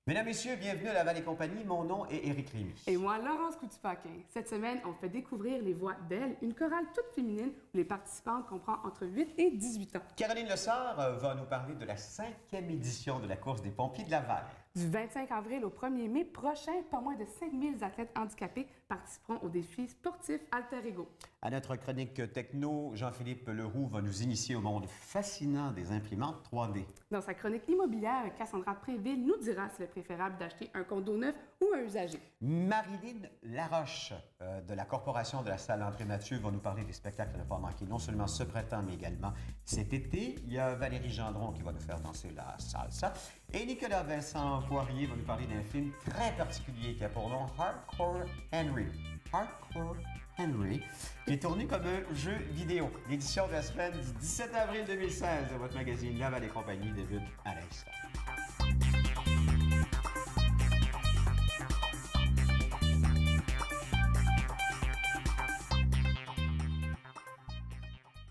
Mesdames, Messieurs, bienvenue à Laval et compagnie. Mon nom est Éric Rémy. Et moi, Laurence Coutu-Paquin. Cette semaine, on fait découvrir les voix d'Elle, une chorale toute féminine où les participantes comprennent entre 8 et 18 ans. Caroline Lessard va nous parler de la 5e édition de la course des pompiers de Laval. Du 25 avril au 1er mai prochain, pas moins de 5000 athlètes handicapés participeront au défi sportif Alter Ego. À notre chronique techno, Jean-Philippe Leroux va nous initier au monde fascinant des imprimantes 3D. Dans sa chronique immobilière, Cassandra Préville nous dira s'il est préférable d'acheter un condo neuf ou un usagé. Marilyn Laroche de la Corporation de la Salle André Mathieu va nous parler des spectacles à ne pas manquer, non seulement ce printemps, mais également cet été. Il y a Valérie Gendron qui va nous faire danser la salsa. Et Nicolas Vincent Poirier va nous parler d'un film très particulier qui a pour nom Hardcore Henry. Hardcore Henry, qui est tourné comme un jeu vidéo. L'édition de la semaine du 17 avril 2016 de votre magazine Laval et compagnie débute à l'instant.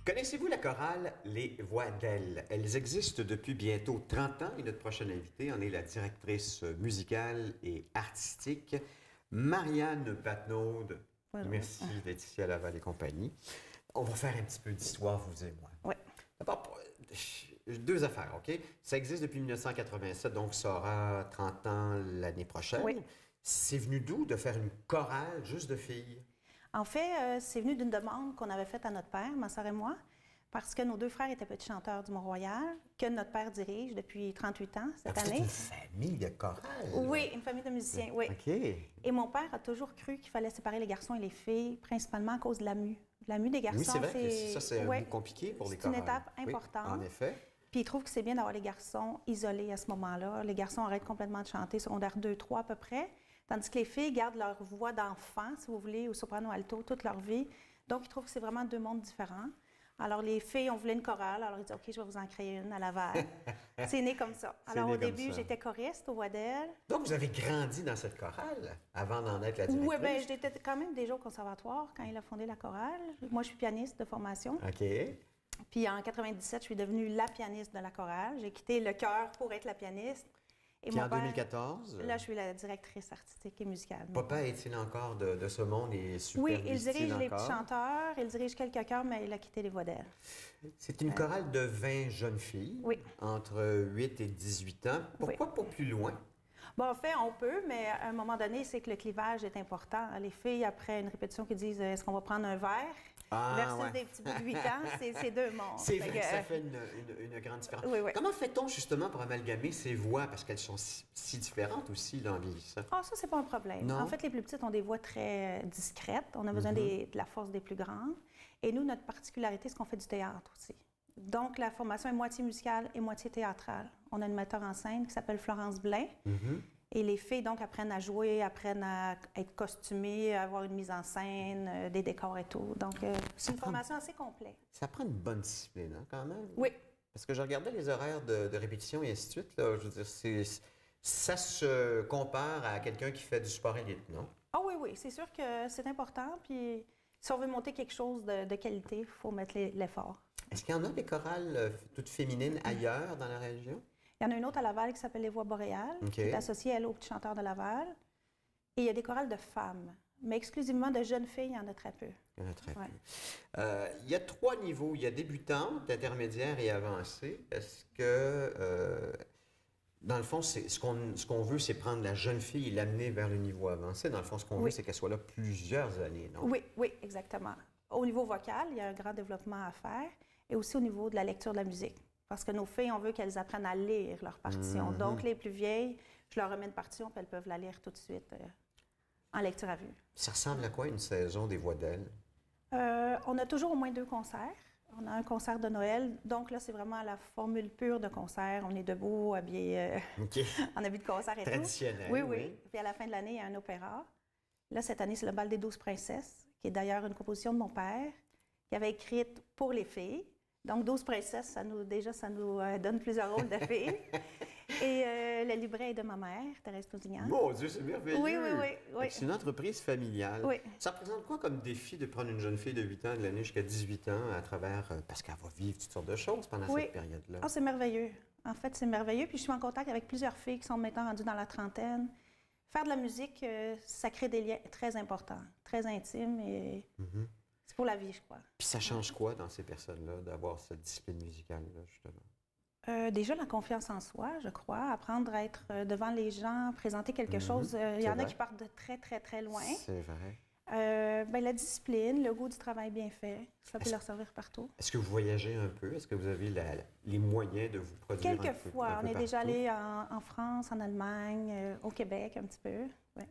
Connaissez-vous la chorale Les Voix d'Elle? Elles existent depuis bientôt 30 ans et notre prochaine invitée en est la directrice musicale et artistique, Marianne Patnaud. Voilà. Merci d'être ici à Laval et compagnie. On va faire un petit peu d'histoire, vous et moi. Oui. D'abord, deux affaires, OK? Ça existe depuis 1987, donc ça aura 30 ans l'année prochaine. Oui. C'est venu d'où de faire une chorale juste de filles? En fait, c'est venu d'une demande qu'on avait faite à notre père, ma soeur et moi, parce que nos deux frères étaient petits chanteurs du Mont-Royal, que notre père dirige depuis 38 ans cette donc année. C'est une famille de chorale? Oui, une famille de musiciens, oui. OK. Et mon père a toujours cru qu'il fallait séparer les garçons et les filles, principalement à cause de la mue. La mue des garçons, oui, c'est vrai que ça, c'est ouais, un bout compliqué pour les chorales. C'est une étape importante. Oui, en effet. Puis il trouve que c'est bien d'avoir les garçons isolés à ce moment-là. Les garçons arrêtent complètement de chanter, secondaire 2, 3 à peu près. Tandis que les filles gardent leur voix d'enfant, si vous voulez, au soprano alto, toute leur vie. Donc, ils trouvent que c'est vraiment deux mondes différents. Alors, les filles, on voulait une chorale. Alors, ils disent, OK, je vais vous en créer une à Laval. C'est né comme ça. Alors, au début, j'étais choriste aux Voix d'Elle. Donc, vous avez grandi dans cette chorale avant d'en être la directrice? Oui, bien, j'étais quand même déjà au conservatoire quand il a fondé la chorale. Moi, je suis pianiste de formation. OK. Puis, en 97, je suis devenue la pianiste de la chorale. J'ai quitté le chœur pour être la pianiste. Et puis en 2014? Là, je suis la directrice artistique et musicale. Papa est-il encore de ce monde et supervise-t-il Oui, il dirige encore? les petits chanteurs, il dirige quelques chœurs, mais il a quitté les Voix d'Elle. C'est une chorale de 20 jeunes filles, oui, entre 8 et 18 ans. Pourquoi pas plus loin? Bon, en fait, on peut, mais à un moment donné, c'est que le clivage est important. Les filles, après une répétition, qui disent « Est-ce qu'on va prendre un verre? » versus des petits bouts de 8 ans, c'est deux mondes. C'est vrai que ça fait une grande différence. Oui, oui. Comment fait-on justement pour amalgamer ces voix? Parce qu'elles sont si différentes aussi dans vieillissant. Ah, ça, c'est pas un problème. Non? En fait, les plus petites ont des voix très discrètes. On a besoin de la force des plus grandes. Et nous, notre particularité, c'est qu'on fait du théâtre aussi. Donc, la formation est moitié musicale et moitié théâtrale. On a une metteur en scène qui s'appelle Florence Blain. Et les filles, donc, apprennent à jouer, apprennent à être costumées, à avoir une mise en scène, des décors et tout. Donc, c'est une formation assez complète. Ça prend une bonne discipline, hein, quand même? Oui. Parce que je regardais les horaires de répétition et ainsi de suite. Là, je veux dire, ça se compare à quelqu'un qui fait du sport élite, non? Ah oui, oui. C'est sûr que c'est important. Puis, si on veut monter quelque chose de qualité, il faut mettre l'effort. Est-ce qu'il y en a des chorales toutes féminines ailleurs dans la région? Il y en a une autre à Laval qui s'appelle Les Voix boréales, qui est associée, elle, aux petits chanteurs de Laval. Et il y a des chorales de femmes, mais exclusivement de jeunes filles, il y en a très peu. Il y en a très peu. Il y a 3 niveaux. Il y a débutante, intermédiaire et avancée. Est-ce que, dans le fond, ce qu'on veut, c'est prendre la jeune fille et l'amener vers le niveau avancé? Dans le fond, ce qu'on veut, c'est qu'elle soit là plusieurs années, non? Oui, oui, exactement. Au niveau vocal, il y a un grand développement à faire, et aussi au niveau de la lecture de la musique. Parce que nos filles, on veut qu'elles apprennent à lire leur partition. Donc, les plus vieilles, je leur remets une partition, puis elles peuvent la lire tout de suite en lecture à vue. Ça ressemble à quoi une saison des Voix d'Elle? On a toujours au moins 2 concerts. On a un concert de Noël. Donc là, c'est vraiment la formule pure de concert. On est debout, habillés en habit de concert et tout. Traditionnel. Oui, oui. Puis à la fin de l'année, il y a un opéra. Là, cette année, c'est le Bal des 12 princesses, qui est d'ailleurs une composition de mon père, qui avait écrite pour les filles. Donc, 12 princesses, ça nous donne plusieurs rôles de filles. Et le livret est de ma mère, Thérèse Tousignan. Mon Dieu, c'est merveilleux! Oui, oui, oui. C'est une entreprise familiale. Oui. Ça représente quoi comme défi de prendre une jeune fille de 8 ans, de l'année jusqu'à 18 ans, à travers... parce qu'elle va vivre toutes sortes de choses pendant cette période-là. Ah, c'est merveilleux. En fait, c'est merveilleux. Puis je suis en contact avec plusieurs filles qui sont maintenant rendues dans la trentaine. Faire de la musique, ça crée des liens très importants, très intimes et c'est pour la vie, je crois. Puis ça change quoi dans ces personnes-là d'avoir cette discipline musicale-là, justement? Déjà, la confiance en soi, je crois. Apprendre à être devant les gens, présenter quelque chose. Il y en a qui partent de très, très, très loin. C'est vrai. La discipline, le goût du travail bien fait, ça peut leur servir partout. Est-ce que vous voyagez un peu? Est-ce que vous avez les moyens de vous produire Quelquefois. On est déjà allé en France, en Allemagne, au Québec un petit peu. Ouais.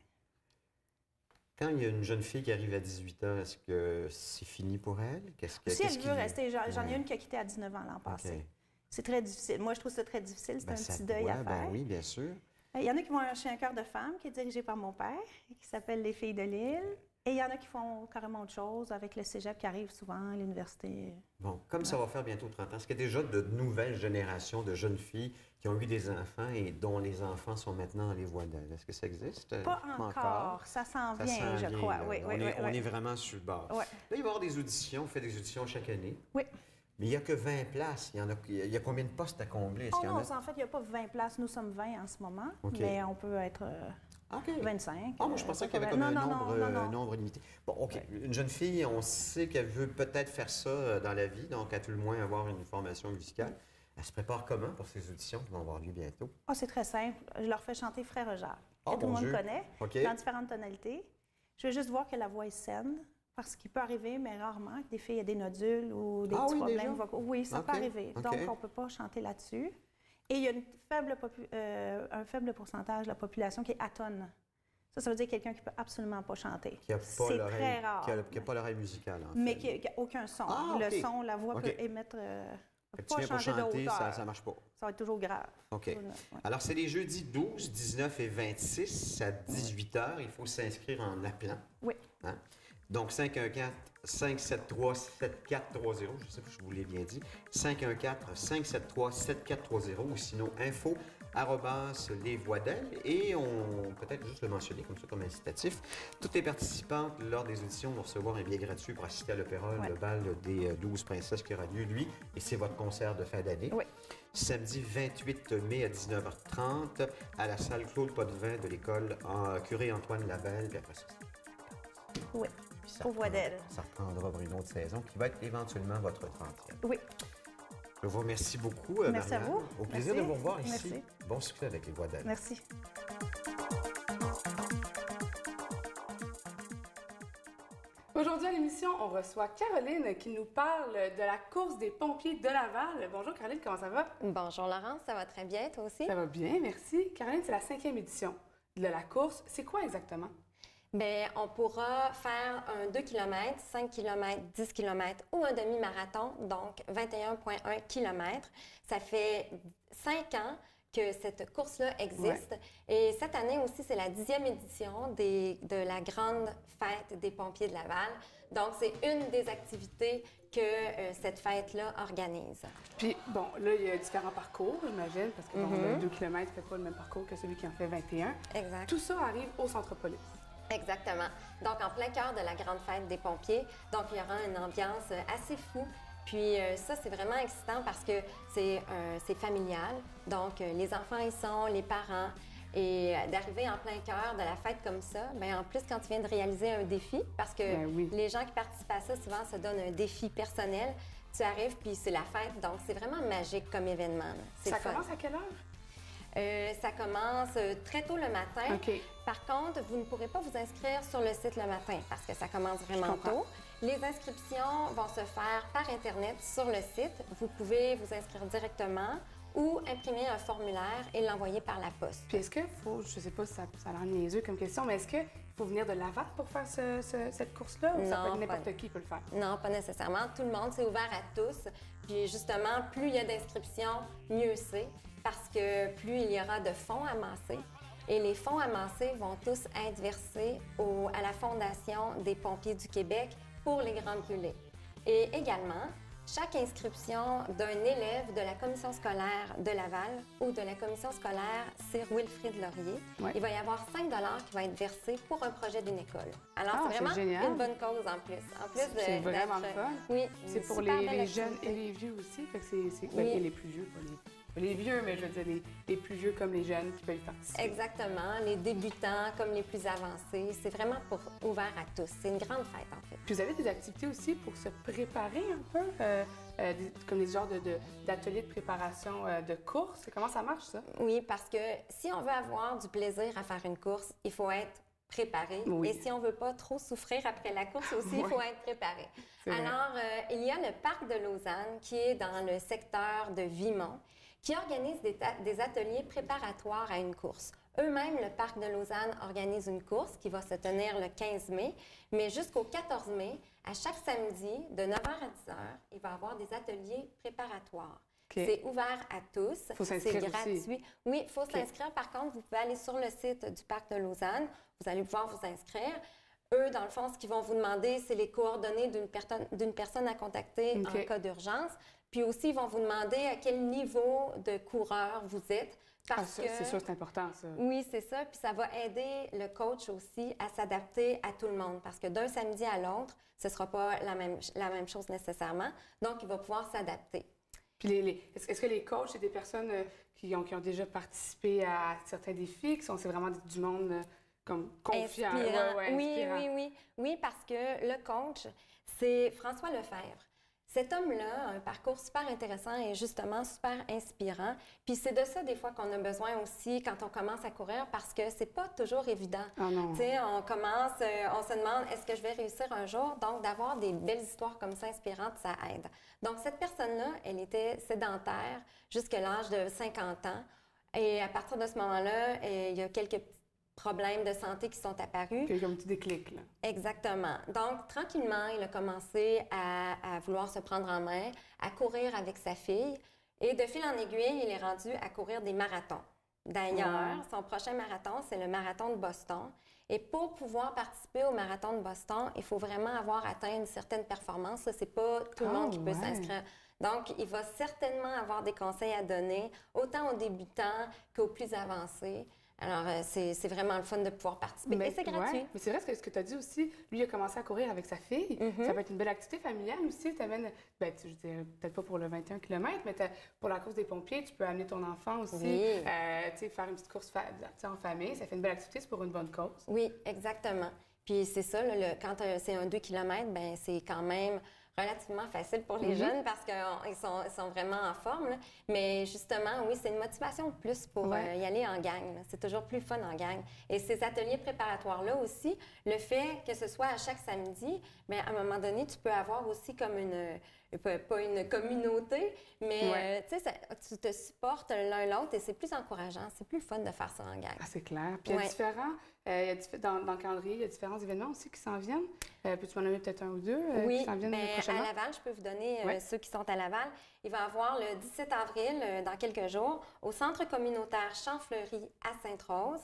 Quand il y a une jeune fille qui arrive à 18 ans, est-ce que c'est fini pour elle? Si elle veut rester, j'en ai une qui a quitté à 19 ans l'an passé. Okay. C'est très difficile. Moi, je trouve ça très difficile. C'est un petit deuil à faire. Ben oui, bien sûr. Il y en a qui vont chez un chœur de femmes qui est dirigé par mon père, qui s'appelle Les Filles de l'Île. Et il y en a qui font carrément autre chose avec le cégep qui arrive souvent à l'université. Bon, comme ça va faire bientôt 30 ans, est-ce qu'il y a déjà de nouvelles générations de jeunes filles qui ont eu des enfants et dont les enfants sont maintenant dans les voies d'elle? Est-ce que ça existe? Pas encore. Ça s'en vient, je crois. Oui, on est vraiment sur le bord. Ouais. Là, il va y avoir des auditions. On fait des auditions chaque année. Oui. Mais il n'y a que 20 places. Il y a combien de postes à combler? En fait, il n'y a pas 20 places. Nous sommes 20 en ce moment. Okay. Mais on peut être 25. Moi, je pensais qu'il y avait comme un nombre limité. Bon, OK. Ouais. Une jeune fille, on sait qu'elle veut peut-être faire ça dans la vie, donc à tout le moins avoir une formation musicale. Elle se prépare comment pour ces auditions qui vont avoir lieu bientôt? C'est très simple. Je leur fais chanter Frère Jacques, que tout le monde connaît, dans différentes tonalités. Je veux juste voir que la voix est saine. Parce qu'il peut arriver, mais rarement, que des filles aient des nodules ou des petits problèmes vocaux. Oui, ça peut arriver. Donc, on ne peut pas chanter là-dessus. Et il y a un faible pourcentage de la population qui est atone. Ça veut dire quelqu'un qui ne peut absolument pas chanter. C'est très rare. Qui n'a pas l'oreille musicale, en fait. Mais qui n'a aucun son. Le son, la voix peut émettre... pas changer de hauteur. Ça ne marche pas. Ça va être toujours grave. OK. Alors, c'est les jeudis 12, 19 et 26 à 18 h. Il faut s'inscrire en appelant. Oui. Hein? Donc, 514-573-7430, je sais pas si je vous l'ai bien dit, 514-573-7430 ou sinon info@lesvoixd'elle. Et on peut-être juste le mentionner comme ça, comme incitatif. Toutes les participantes lors des auditions vont recevoir un billet gratuit pour assister à l'opéra, le bal des 12 princesses qui aura lieu, lui, et c'est votre concert de fin d'année. Oui. Samedi 28 mai à 19h30 à la salle Claude Potvin de l'école Curé Antoine Labelle. Puis après ça, oui. Aux voix d'elle. Ça reprendra pour une autre saison qui va être éventuellement votre 30e. Oui. Je vous remercie beaucoup, Merci Marianne. à vous. Au plaisir de vous revoir ici. Merci. Bon succès avec les voix d'elle. Merci. Aujourd'hui à l'émission, on reçoit Caroline qui nous parle de la course des pompiers de Laval. Bonjour Caroline, comment ça va? Bonjour Laurence, ça va très bien, toi aussi? Ça va bien, merci. Caroline, c'est la 5e édition de la course. C'est quoi exactement? Bien, on pourra faire un 2 km, 5 km, 10 km ou un demi-marathon, donc 21,1 km. Ça fait 5 ans que cette course-là existe. Ouais. Et cette année aussi, c'est la 10e édition de la grande fête des pompiers de Laval. Donc, c'est une des activités que cette fête-là organise. Puis, bon, là, il y a différents parcours, j'imagine, parce que le 2 km ne fait pas le même parcours que celui qui en fait 21. Exact. Tout ça arrive au Centre-Police. Exactement. Donc, en plein cœur de la grande fête des pompiers. Donc, il y aura une ambiance assez fou. Puis ça, c'est vraiment excitant parce que c'est familial. Donc, les enfants y sont, les parents. Et d'arriver en plein cœur de la fête comme ça, bien, en plus, quand tu viens de réaliser un défi, parce que les gens qui participent à ça, souvent, se donnent un défi personnel. Tu arrives, puis c'est la fête. Donc, c'est vraiment magique comme événement. Ça commence à quelle heure? Ça commence très tôt le matin. Okay. Par contre, vous ne pourrez pas vous inscrire sur le site le matin parce que ça commence vraiment tôt. Les inscriptions vont se faire par Internet sur le site. Vous pouvez vous inscrire directement ou imprimer un formulaire et l'envoyer par la poste. Puis est-ce qu'il faut, je ne sais pas si ça a l'air niaiseux comme question, mais est-ce qu'il faut venir de Laval pour faire cette course-là ou ça peut être n'importe qui peut le faire? Non, pas nécessairement. Tout le monde, c'est ouvert à tous. Puis justement, plus il y a d'inscriptions, mieux c'est. Parce que plus il y aura de fonds amassés, et les fonds amassés vont tous être versés à la Fondation des pompiers du Québec pour les grands brûlés. Et également, chaque inscription d'un élève de la commission scolaire de Laval ou de la commission scolaire Sir Wilfrid Laurier, il va y avoir 5 $ qui vont être versés pour un projet d'une école. Alors, c'est vraiment une bonne cause en plus. C'est vraiment le fun. Oui. C'est pour les jeunes et les vieux aussi, fait que et les plus vieux, pas les... pas les vieux, mais je veux dire les plus vieux comme les jeunes qui peuvent y participer. Exactement. Les débutants comme les plus avancés. C'est vraiment ouvert à tous. C'est une grande fête, en fait. Puis vous avez des activités aussi pour se préparer un peu, comme des genres d'ateliers de préparation de course. Comment ça marche, ça? Oui, parce que si on veut avoir du plaisir à faire une course, il faut être préparé. Oui. Et si on veut pas trop souffrir après la course aussi, il faut être préparé. C'est vrai. Alors, il y a le Parc de Lausanne qui est dans le secteur de Vimont qui organise des ateliers préparatoires à une course. Eux-mêmes, le Parc de Lausanne organise une course qui va se tenir le 15 mai, mais jusqu'au 14 mai, à chaque samedi, de 9h à 10h, il va y avoir des ateliers préparatoires. OK. C'est ouvert à tous. Faut s'inscrire C'est gratuit. aussi. Oui, il faut s'inscrire. Par contre, vous pouvez aller sur le site du Parc de Lausanne. Vous allez pouvoir vous inscrire. Eux, dans le fond, ce qu'ils vont vous demander, c'est les coordonnées d'une personne à contacter OK. en cas d'urgence. Puis aussi, ils vont vous demander à quel niveau de coureur vous êtes. Parce ça, que c'est sûr, c'est important, ça. oui, c'est ça. Puis ça va aider le coach aussi à s'adapter à tout le monde. Parce que d'un samedi à l'autre, ce ne sera pas la même chose nécessairement. Donc, il va pouvoir s'adapter. Puis est-ce que les coachs, c'est des personnes qui ont déjà participé à certains défis, c'est vraiment du monde comme confiant? Inspirant. Ouais, Oui, inspirant. oui, oui. Oui, parce que le coach, c'est François Lefebvre. Cet homme-là a un parcours super intéressant et justement super inspirant. Puis c'est de ça, des fois, qu'on a besoin aussi quand on commence à courir parce que c'est pas toujours évident. Ah non. Tu sais, on commence, on se demande, est-ce que je vais réussir un jour? Donc, d'avoir des belles histoires comme ça inspirantes, ça aide. Donc, cette personne-là, elle était sédentaire jusqu'à l'âge de 50 ans. Et à partir de ce moment-là, il y a quelques petits problèmes de santé qui sont apparus. Puis, comme un petit déclic, là. Exactement. Donc, tranquillement, il a commencé à vouloir se prendre en main, à courir avec sa fille. Et de fil en aiguille, il est rendu à courir des marathons. D'ailleurs, son prochain marathon, c'est le marathon de Boston. Et pour pouvoir participer au marathon de Boston, il faut vraiment avoir atteint une certaine performance. Ce n'est pas tout le monde qui peut s'inscrire. Donc, il va certainement avoir des conseils à donner, autant aux débutants qu'aux plus avancés. Alors, c'est vraiment le fun de pouvoir participer. Et c'est gratuit. Ouais. Mais c'est vrai ce que tu as dit aussi. Lui, il a commencé à courir avec sa fille. Ça peut être une belle activité familiale aussi. Tu amènes, je dirais peut-être pas pour le 21 km, mais pour la course des pompiers, tu peux amener ton enfant aussi. Oui. Faire une petite course en famille. Ça fait une belle activité, c'est pour une bonne cause. Oui, exactement. Puis c'est ça, quand c'est un 2 km, ben c'est quand même relativement facile pour les jeunes parce qu'ils sont vraiment en forme. Là. Mais justement, oui, c'est une motivation de plus pour y aller en gang. C'est toujours plus fun en gang. Et ces ateliers préparatoires-là aussi, le fait que ce soit à chaque samedi, bien, à un moment donné, tu peux avoir aussi comme pas une communauté, mais tu te supportes l'un l'autre et c'est plus encourageant. C'est plus fun de faire ça en gang. Ah, c'est clair. Puis dans le calendrier, il y a différents événements aussi qui s'en viennent. Peux-tu m'en nommer peut-être un ou deux qui s'en viennent prochainement? À Laval, je peux vous donner ceux qui sont à Laval. Il va y avoir le 17 avril, dans quelques jours, au Centre communautaire Champfleury à Sainte-Rose.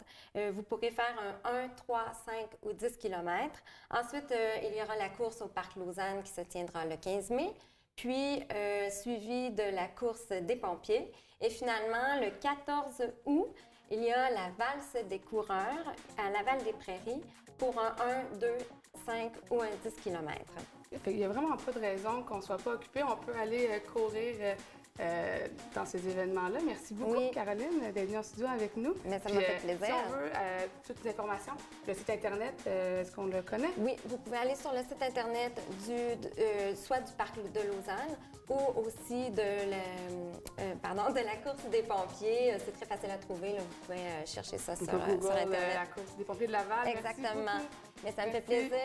Vous pourrez faire un 1, 3, 5 ou 10 km. Ensuite, il y aura la course au Parc Lausanne qui se tiendra le 15 mai. Puis, suivi de la course des pompiers. Et finalement, le 14 août, il y a la valse des coureurs à Laval-des-Prairies pour un 1, 2, 5 ou un 10 km. Il n'y a vraiment pas de raison qu'on ne soit pas occupé. On peut aller courir dans ces événements-là. Merci beaucoup, Caroline, d'être venue en studio avec nous. Mais ça m'a fait plaisir. Si on veut toutes les informations, le site Internet, est-ce qu'on le connaît? Oui, vous pouvez aller sur le site Internet soit du Parc de Lausanne ou aussi de la course des pompiers. C'est très facile à trouver. Là. Vous pouvez chercher ça sur Internet. La course des pompiers de Laval. Exactement. Mais ça me fait plaisir.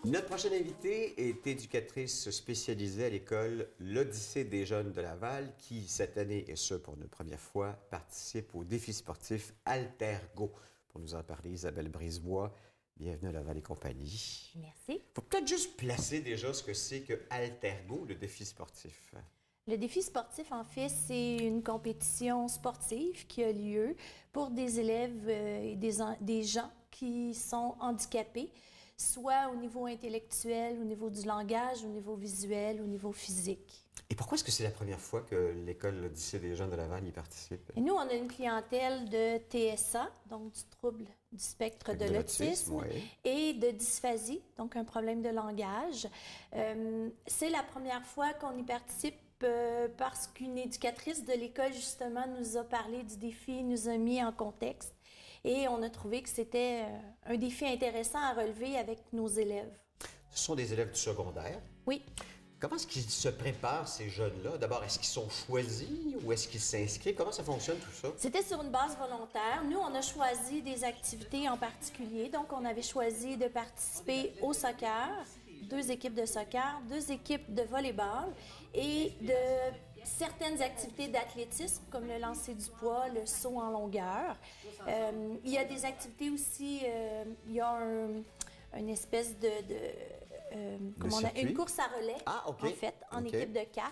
Notre prochaine invitée est éducatrice spécialisée à l'école L'Odyssée des jeunes de Laval, qui, cette année, et ce pour une première fois, participe au défi sportif Altergo. Pour nous en parler, Isabelle Brisebois, bienvenue à Laval et compagnie. Merci. Il faut peut-être juste placer déjà ce que c'est que Altergo, le défi sportif. Le défi sportif, en fait, c'est une compétition sportive qui a lieu pour des élèves et des gens qui sont handicapés, soit au niveau intellectuel, au niveau du langage, au niveau visuel, au niveau physique. Et pourquoi est-ce que c'est la première fois que l'école L'Odyssée des jeunes de Laval y participe? Et nous, on a une clientèle de TSA, donc du trouble du spectre de De l'autisme oui. et de dysphasie, donc un problème de langage. C'est la première fois qu'on y participe parce qu'une éducatrice de l'école, justement, nous a parlé du défi, nous a mis en contexte et on a trouvé que c'était un défi intéressant à relever avec nos élèves. Ce sont des élèves du secondaire. Oui. Comment est-ce qu'ils se préparent, ces jeunes-là? D'abord, est-ce qu'ils sont choisis ou est-ce qu'ils s'inscrivent? Comment ça fonctionne, tout ça? C'était sur une base volontaire. Nous, on a choisi des activités en particulier. Donc, on avait choisi de participer au soccer, 2 équipes de soccer, 2 équipes de volleyball et de certaines activités d'athlétisme, comme le lancer du poids, le saut en longueur. Il y a des activités aussi, il y a une espèce une course à relais, en fait, en équipe de 4.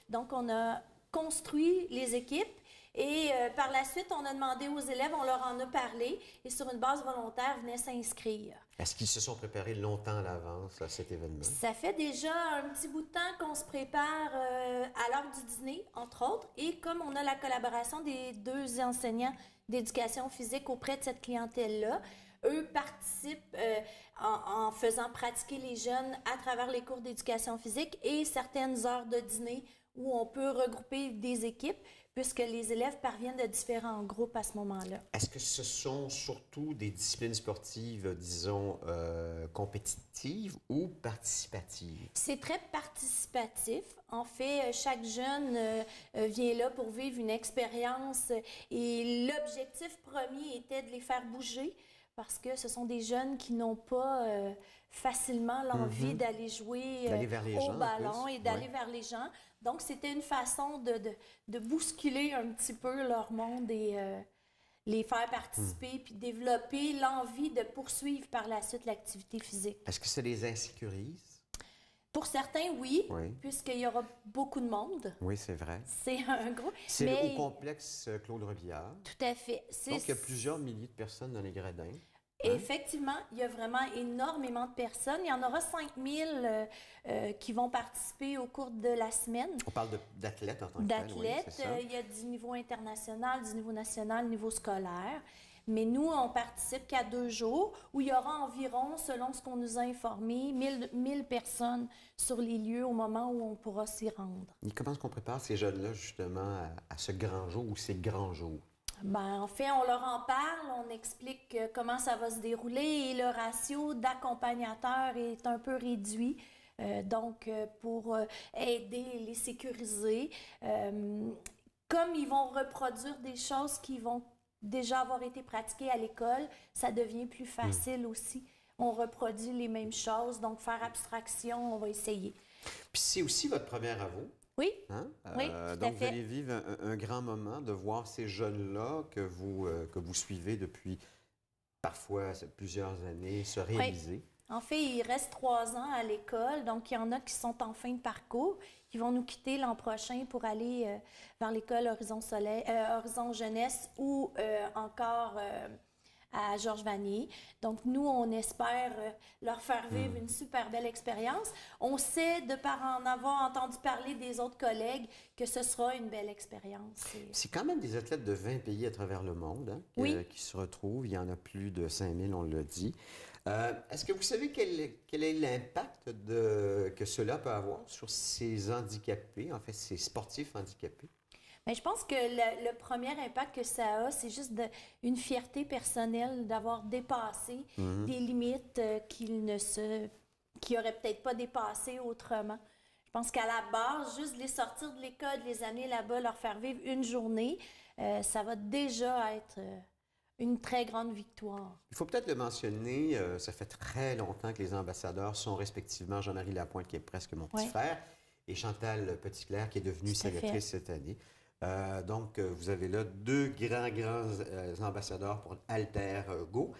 Donc, on a construit les équipes et par la suite, on a demandé aux élèves, on leur en a parlé et sur une base volontaire, venaient s'inscrire. Est-ce qu'ils se sont préparés longtemps à l'avance à cet événement? Ça fait déjà un petit bout de temps qu'on se prépare à l'heure du dîner, entre autres, et comme on a la collaboration des 2 enseignants d'éducation physique auprès de cette clientèle-là, eux participent en faisant pratiquer les jeunes à travers les cours d'éducation physique et certaines heures de dîner où on peut regrouper des équipes puisque les élèves parviennent de différents groupes à ce moment-là. Est-ce que ce sont surtout des disciplines sportives, disons, compétitives ou participatives? C'est très participatif. En fait, chaque jeune vient là pour vivre une expérience et l'objectif premier était de les faire bouger parce que ce sont des jeunes qui n'ont pas facilement l'envie d'aller jouer au ballon et d'aller vers les gens. Donc, c'était une façon de bousculer un petit peu leur monde et les faire participer puis développer l'envie de poursuivre par la suite l'activité physique. Est-ce que ça les insécurise? Pour certains, oui, puisqu'il y aura beaucoup de monde. Oui, c'est vrai. C'est un gros... C'est le haut complexe Claude Robillard. Tout à fait. Donc, il y a plusieurs milliers de personnes dans les gradins. Effectivement, il y a vraiment énormément de personnes. Il y en aura 5000 qui vont participer au cours de la semaine. On parle d'athlètes en tant que d'athlètes. Il y a du niveau international, du niveau national, du niveau scolaire. Mais nous, on participe qu'à 2 jours où il y aura environ, selon ce qu'on nous a informé, 1000 personnes sur les lieux au moment où on pourra s'y rendre. Et comment est-ce qu'on prépare ces jeunes-là justement à ce grand jour ou ces grands jours? En fait, on leur en parle, on explique comment ça va se dérouler et le ratio d'accompagnateurs est un peu réduit. Donc, pour aider et les sécuriser, comme ils vont reproduire des choses qui vont déjà avoir été pratiquées à l'école, ça devient plus facile aussi. On reproduit les mêmes choses, donc faire abstraction, on va essayer. Puis c'est aussi votre première à vous. Oui, hein? Oui, tout à donc, fait. vous allez vivre un grand moment de voir ces jeunes-là que vous suivez depuis parfois plusieurs années se réaliser. Oui. En fait, il reste 3 ans à l'école, donc il y en a qui sont en fin de parcours, qui vont nous quitter l'an prochain pour aller vers l'école Horizon Jeunesse ou encore à Georges Vanier. Donc, nous, on espère leur faire vivre une super belle expérience. On sait, de par en avoir entendu parler des autres collègues, que ce sera une belle expérience. C'est quand même des athlètes de 20 pays à travers le monde qui se retrouvent. Il y en a plus de 5000, on l'a dit. Est-ce que vous savez quel est l'impact que cela peut avoir sur ces handicapés, en fait, ces sportifs handicapés? Mais je pense que le premier impact que ça a, c'est juste une fierté personnelle d'avoir dépassé des limites qu'ils n'auraient peut-être pas dépassées autrement. Je pense qu'à la base, juste les sortir de l'école, les amener là-bas, leur faire vivre une journée, ça va déjà être une très grande victoire. Il faut peut-être le mentionner, ça fait très longtemps que les ambassadeurs sont respectivement Jean-Marie Lapointe, qui est presque mon petit frère, et Chantal Petitclerc, qui est devenue sénatrice cette année. Donc, vous avez là 2 grands ambassadeurs pour Alter Go.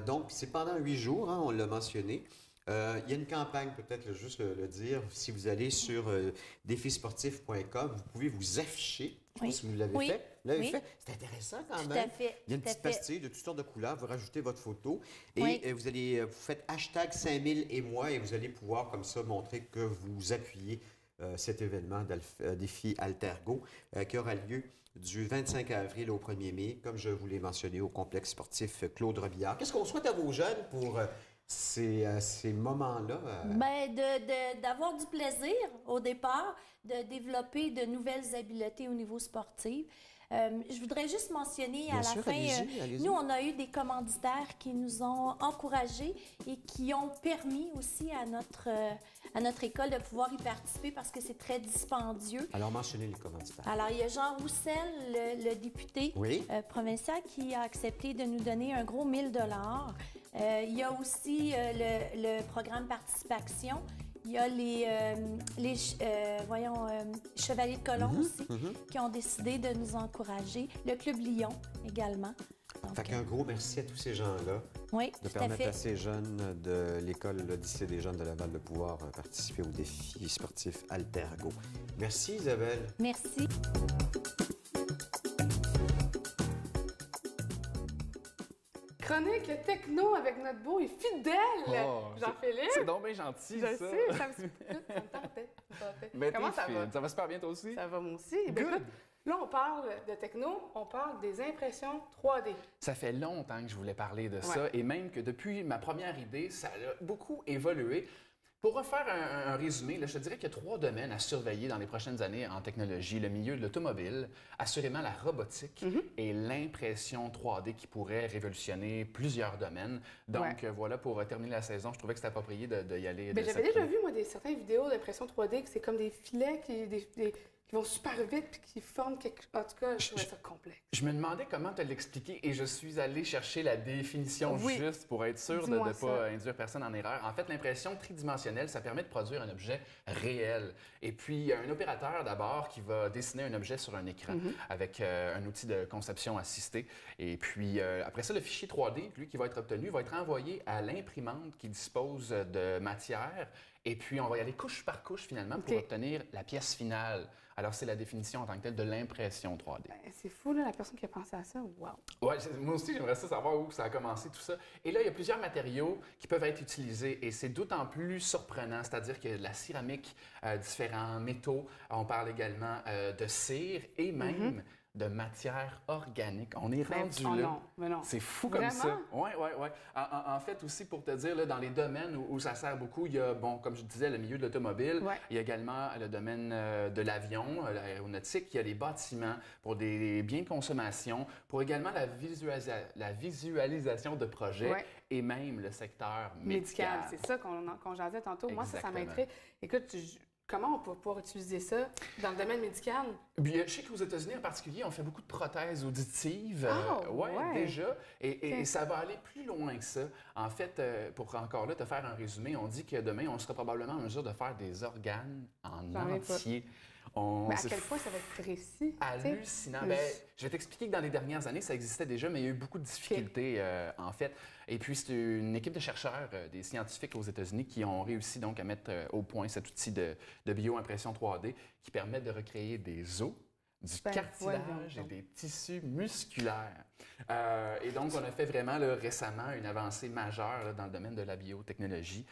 Donc, c'est pendant 8 jours, on l'a mentionné. Il y a une campagne, peut-être juste le dire, si vous allez sur défisportif.com, vous pouvez vous afficher. Je ne sais pas si vous l'avez fait. Vous l'avez fait? C'est intéressant quand même. Tout à fait. Il y a une petite pastille de toutes sortes de couleurs. Vous rajoutez votre photo et vous faites hashtag 5000 et moi et vous allez pouvoir comme ça montrer que vous appuyez cet événement défi Altergo qui aura lieu du 25 avril au 1er mai, comme je vous l'ai mentionné, au complexe sportif Claude Robillard. Qu'est-ce qu'on souhaite à vos jeunes pour ces moments-là? Bien, d'avoir du plaisir au départ, de développer de nouvelles habiletés au niveau sportif. Je voudrais juste mentionner à la fin, allez-y. nous, on a eu des commanditaires qui nous ont encouragés et qui ont permis aussi à notre école de pouvoir y participer parce que c'est très dispendieux. Alors, mentionnez les commanditaires. Alors, il y a Jean Roussel, le député provincial, qui a accepté de nous donner un gros 1 000 il y a aussi le programme Participation. Il y a les Chevaliers de Colomb aussi, qui ont décidé de nous encourager. Le Club Lyon également. Donc, Fait qu'un gros merci à tous ces gens-là oui, de tout à permettre fait. à ces jeunes de l'école lycée des jeunes de Laval de pouvoir participer au défi sportif Altergo. Merci Isabelle. Merci. Chronique techno avec notre beau et fidèle Jean-Philippe. C'est donc bien gentil, Je ça. sais, ça me tentait. Ben, Comment t'es ça fine. va? Ça va super bien, toi aussi? Ça va moi aussi. Ben, Good. écoute, là, on parle de techno, on parle des impressions 3D. Ça fait longtemps que je voulais parler de ça, et même que depuis ma première idée, ça a beaucoup évolué. Pour refaire un résumé, là, je te dirais qu'il y a 3 domaines à surveiller dans les prochaines années en technologie. Le milieu de l'automobile, assurément la robotique et l'impression 3D qui pourrait révolutionner plusieurs domaines. Donc voilà, pour terminer la saison, je trouvais que c'était approprié d'y aller. Ben, j'avais déjà vu, moi, certaines vidéos d'impression 3D que c'est comme des filets qui vont super vite puis qui forment quelque chose. En tout cas, je trouvais ça complexe. Je me demandais comment te l'expliquer et je suis allé chercher la définition juste pour être sûr de ne pas induire personne en erreur. En fait, l'impression tridimensionnelle, ça permet de produire un objet réel. Et puis, il y a un opérateur d'abord qui va dessiner un objet sur un écran avec un outil de conception assistée. Et puis, après ça, le fichier 3D, lui, qui va être obtenu, va être envoyé à l'imprimante qui dispose de matière. Et puis, on va y aller couche par couche, finalement, pour obtenir la pièce finale. Alors, c'est la définition en tant que telle de l'impression 3D. Ben, c'est fou, là, la personne qui a pensé à ça. Wow! Ouais, moi aussi, j'aimerais savoir où ça a commencé, tout ça. Et là, il y a plusieurs matériaux qui peuvent être utilisés et c'est d'autant plus surprenant, c'est-à-dire qu'il y a de la céramique, différents métaux. On parle également de cire et même de matière organique. On est rendu là. Non. C'est fou comme ça. Oui. En fait, aussi, pour te dire, là, dans les domaines où ça sert beaucoup, il y a, bon, comme je disais, le milieu de l'automobile. Il y a également le domaine de l'avion, l'aéronautique. Il y a les bâtiments pour des biens de consommation, pour également la visualisation de projets et même le secteur médical. C'est ça qu'on jasait tantôt. Exactement. Moi, ça m'intrigue. Écoute, comment on peut pouvoir utiliser ça dans le domaine médical? Bien, je sais qu'aux États-Unis en particulier, on fait beaucoup de prothèses auditives. Déjà. Et ça va aller plus loin que ça. En fait, pour encore là te faire un résumé, on dit que demain, on sera probablement en mesure de faire des organes en entier. Mais à quel point ça va être précis? Hallucinant. Je vais t'expliquer que dans les dernières années, ça existait déjà, mais il y a eu beaucoup de difficultés, en fait. Et puis, c'est une équipe de chercheurs, des scientifiques aux États-Unis, qui ont réussi donc à mettre au point cet outil de bioimpression 3D qui permet de recréer des os, du cartilage et des tissus musculaires. Et donc, on a fait vraiment récemment une avancée majeure dans le domaine de la biotechnologie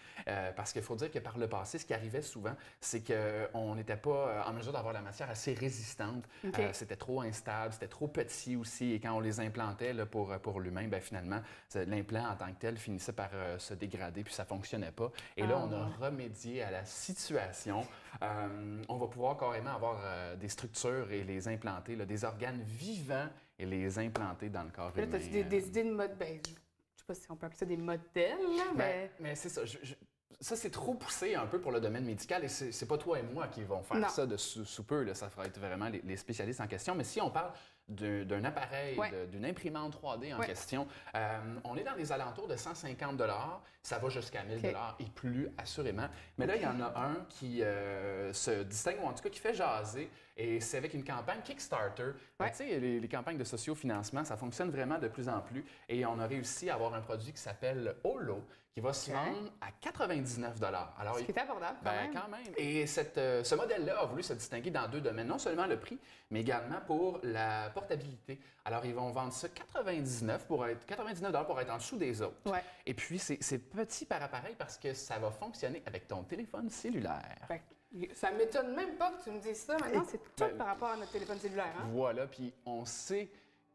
parce qu'il faut dire que par le passé, ce qui arrivait souvent, c'est qu'on n'était pas en mesure d'avoir la matière assez résistante. C'était trop instable, c'était trop petit aussi. Et quand on les implantait là, pour l'humain, finalement, l'implant en tant que tel finissait par se dégrader puis ça ne fonctionnait pas. Et là, on a remédié à la situation. On va pouvoir carrément avoir des structures et les implanter, là, des organes vivants et les implanter dans le corps humain. Là, as-tu des idées de mode? Je ne sais pas si on peut appeler ça des modèles, là, mais c'est ça. Ça, c'est trop poussé un peu pour le domaine médical et c'est pas toi et moi qui vont faire ça de sous peu. Là, ça fera être vraiment les spécialistes en question. Mais si on parle d'un appareil, d'une imprimante 3D en question, on est dans les alentours de 150 $. Ça va jusqu'à 1 000 $ et plus, assurément. Mais là, il y en a un qui se distingue, ou en tout cas qui fait jaser, et c'est avec une campagne Kickstarter. Tu sais, les campagnes de sociofinancement, ça fonctionne vraiment de plus en plus. Et on a réussi à avoir un produit qui s'appelle Holo, qui va se vendre à 99 $. Alors, ce qui est abordable, quand même. Et ce modèle-là a voulu se distinguer dans 2 domaines. Non seulement le prix, mais également pour la portabilité. Alors, ils vont vendre ça 99 $ pour être en dessous des autres. Et puis, c'est petit par appareil parce que ça va fonctionner avec ton téléphone cellulaire. Ça m'étonne même pas que tu me dises ça. Maintenant, c'est tout par rapport à notre téléphone cellulaire. Hein? Voilà, puis on sait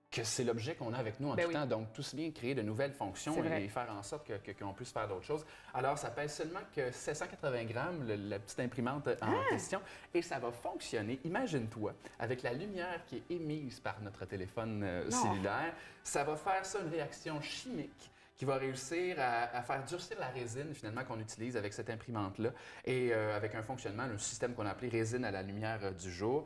que c'est l'objet qu'on a avec nous en tout temps. Donc, tout bien créer de nouvelles fonctions et faire en sorte qu'on puisse faire d'autres choses. Alors, ça pèse seulement que 780 grammes, la petite imprimante en question, et ça va fonctionner, imagine-toi, avec la lumière qui est émise par notre téléphone cellulaire. Ça va faire ça, une réaction chimique qui va réussir à faire durcir la résine, finalement, qu'on utilise avec cette imprimante-là, et avec un fonctionnement, un système qu'on a appelé résine à la lumière du jour.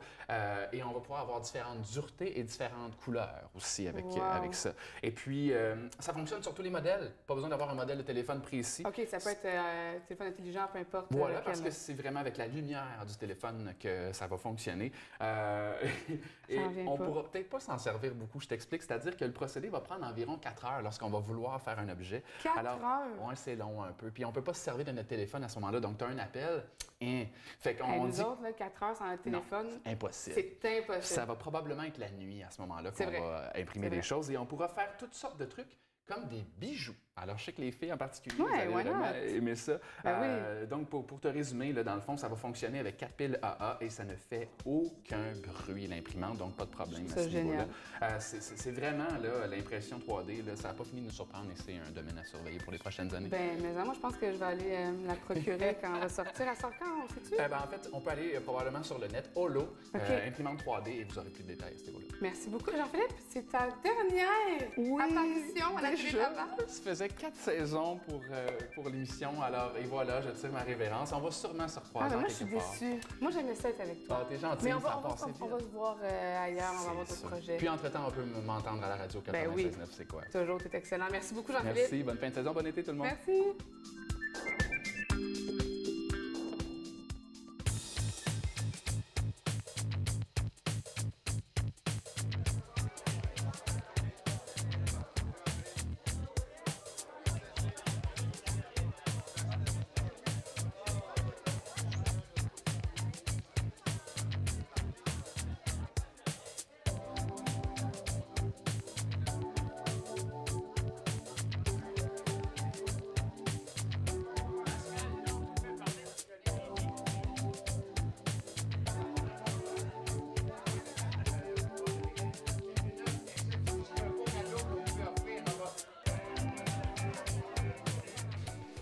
Et on va pouvoir avoir différentes duretés et différentes couleurs aussi avec ça. Et puis, ça fonctionne sur tous les modèles. Pas besoin d'avoir un modèle de téléphone précis. OK, ça peut être téléphone intelligent, peu importe. Voilà, lequel. parce que c'est vraiment avec la lumière du téléphone que ça va fonctionner. Et on ne pourra peut-être pas s'en servir beaucoup, je t'explique. C'est-à-dire que le procédé va prendre environ 4 heures lorsqu'on va vouloir faire un objet. 4 heures? Oui, c'est long un peu. Puis on ne peut pas se servir de notre téléphone à ce moment-là. Donc, tu as un appel. Fait qu'on nous dit... autres, là, 4 heures sans notre téléphone, impossible. C'est impossible. Ça va probablement être la nuit à ce moment-là qu'on va imprimer des vrai. choses. Et on pourra faire toutes sortes de trucs comme des bijoux. Alors, je sais que les filles en particulier, Ouais, vous allez why vraiment not? aimer ça. Ben Donc, pour te résumer, là, dans le fond, ça va fonctionner avec 4 piles AA et ça ne fait aucun bruit, l'imprimante, donc pas de problème à ce niveau-là. C'est vraiment l'impression 3D, là, ça n'a pas fini de nous surprendre et c'est un domaine à surveiller pour les prochaines années. Ben, mais moi, je pense que je vais aller me la procurer quand on va sortir. Elle sort quand, sais-tu? En fait, on peut aller probablement sur le net, Holo, imprimante 3D, et vous aurez plus de détails à ce niveau-là. Merci beaucoup, Jean-Philippe. C'est ta dernière apparition à la télé là-bas. Ça faisait 4 saisons pour l'émission, alors, et voilà, je tire ma révérence. On va sûrement se recroiser moi, je suis quelque part. déçue. Moi, j'aimais ça être avec toi. Ah, t'es gentil, mais ça a passé on va se voir ailleurs, on va avoir d'autres projets. Puis, entre-temps, on peut m'entendre à la radio 96.9, c'est quoi? Toujours, t'es excellent. Merci beaucoup, Jean-Philippe. Merci, bonne fin de saison, bon été tout le monde. Merci.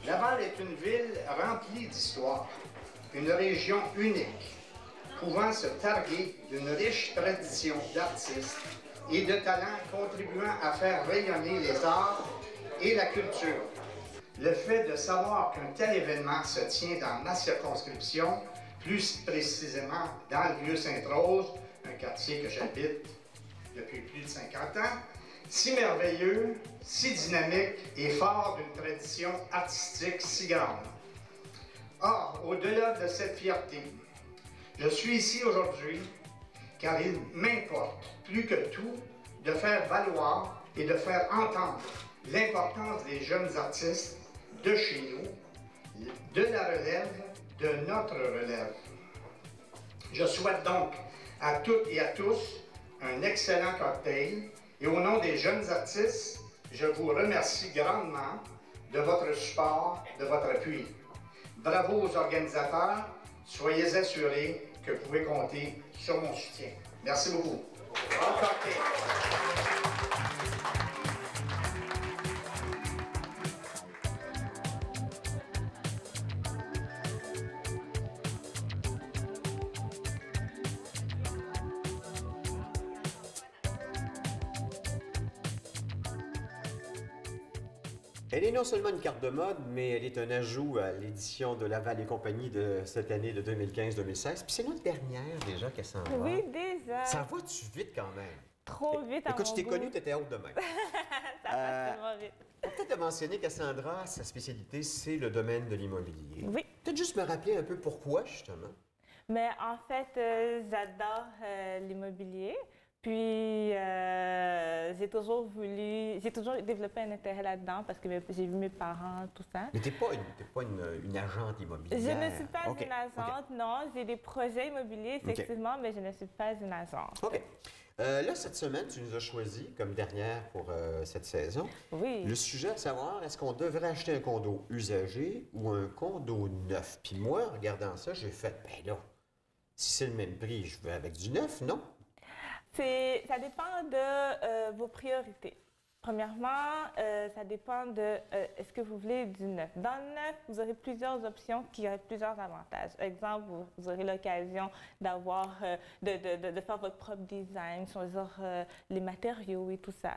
Laval est une ville remplie d'histoire, une région unique, pouvant se targuer d'une riche tradition d'artistes et de talents contribuant à faire rayonner les arts et la culture. Le fait de savoir qu'un tel événement se tient dans ma circonscription, plus précisément dans le Vieux-Sainte-Rose, un quartier que j'habite depuis plus de 50 ans, si merveilleux, si dynamique et fort d'une tradition artistique si grande. Or, au-delà de cette fierté, je suis ici aujourd'hui car il m'importe plus que tout de faire valoir et de faire entendre l'importance des jeunes artistes de chez nous, de la relève, de notre relève. Je souhaite donc à toutes et à tous un excellent cocktail et au nom des jeunes artistes, je vous remercie grandement de votre support, de votre appui. Bravo aux organisateurs, soyez assurés que vous pouvez compter sur mon soutien. Merci beaucoup. Bon cocktail. Elle est non seulement une carte de mode, mais elle est un ajout à l'édition de Laval et compagnie de cette année de 2015-2016. Puis c'est notre dernière déjà, Cassandra. Oui, déjà. Ça va-tu vite quand même? Trop vite à Écoute, je mon t'ai goût. connue, tu étais haute de même. Ça passe tellement vite. Peut-être te mentionner, Cassandra, sa spécialité, c'est le domaine de l'immobilier. Oui. Peut-être juste me rappeler un peu pourquoi, justement. Mais en fait, j'adore l'immobilier. Puis, j'ai toujours développé un intérêt là-dedans parce que j'ai vu mes parents, tout ça. Mais t'es pas une agente immobilière. Je ne suis pas OK, une agente, non. J'ai des projets immobiliers, effectivement, mais je ne suis pas une agente. OK. Là, cette semaine, tu nous as choisi comme dernière pour cette saison. Oui. Le sujet de savoir, est-ce qu'on devrait acheter un condo usagé ou un condo neuf? Puis moi, en regardant ça, j'ai fait, ben là, si c'est le même prix, je vais avec du neuf, non? Ça dépend de vos priorités. Premièrement, ça dépend de est-ce que vous voulez du neuf. Dans le neuf, vous aurez plusieurs options qui ont plusieurs avantages. Exemple, vous aurez l'occasion d'avoir, de faire votre propre design, choisir les matériaux et tout ça.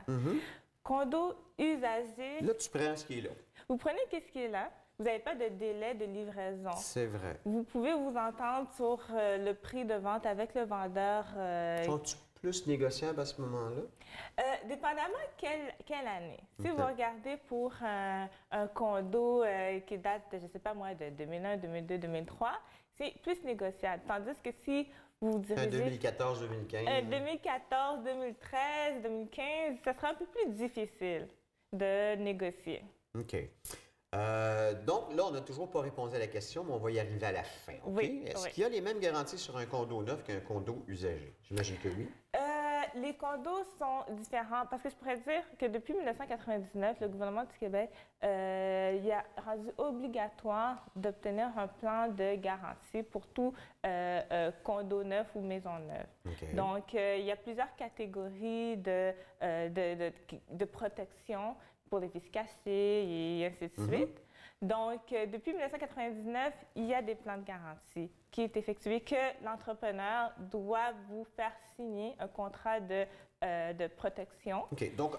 Condo usagé. Là, tu prends ce qui est là. Vous prenez ce qui est là. Vous n'avez pas de délai de livraison. C'est vrai. Vous pouvez vous entendre sur le prix de vente avec le vendeur. Sont-tu plus négociables à ce moment-là? Dépendamment quelle année. Si vous regardez pour un condo qui date, je ne sais pas moi, de 2001, 2002, 2003, c'est plus négociable. Tandis que si vous dirigez... 2014, 2015. 2014, 2013, 2015, ça sera un peu plus difficile de négocier. OK. Donc, là, on n'a toujours pas répondu à la question, mais on va y arriver à la fin. OK? Oui, Est-ce qu'il y a les mêmes garanties sur un condo neuf qu'un condo usagé? J'imagine que oui. Les condos sont différents parce que je pourrais dire que depuis 1999, le gouvernement du Québec il a rendu obligatoire d'obtenir un plan de garantie pour tout condo neuf ou maison neuve. Okay. Donc, il y a plusieurs catégories de protection pour les vices cachés et ainsi de suite. Donc, depuis 1999, il y a des plans de garantie qui est effectué que l'entrepreneur doit vous faire signer un contrat de protection. OK. Donc,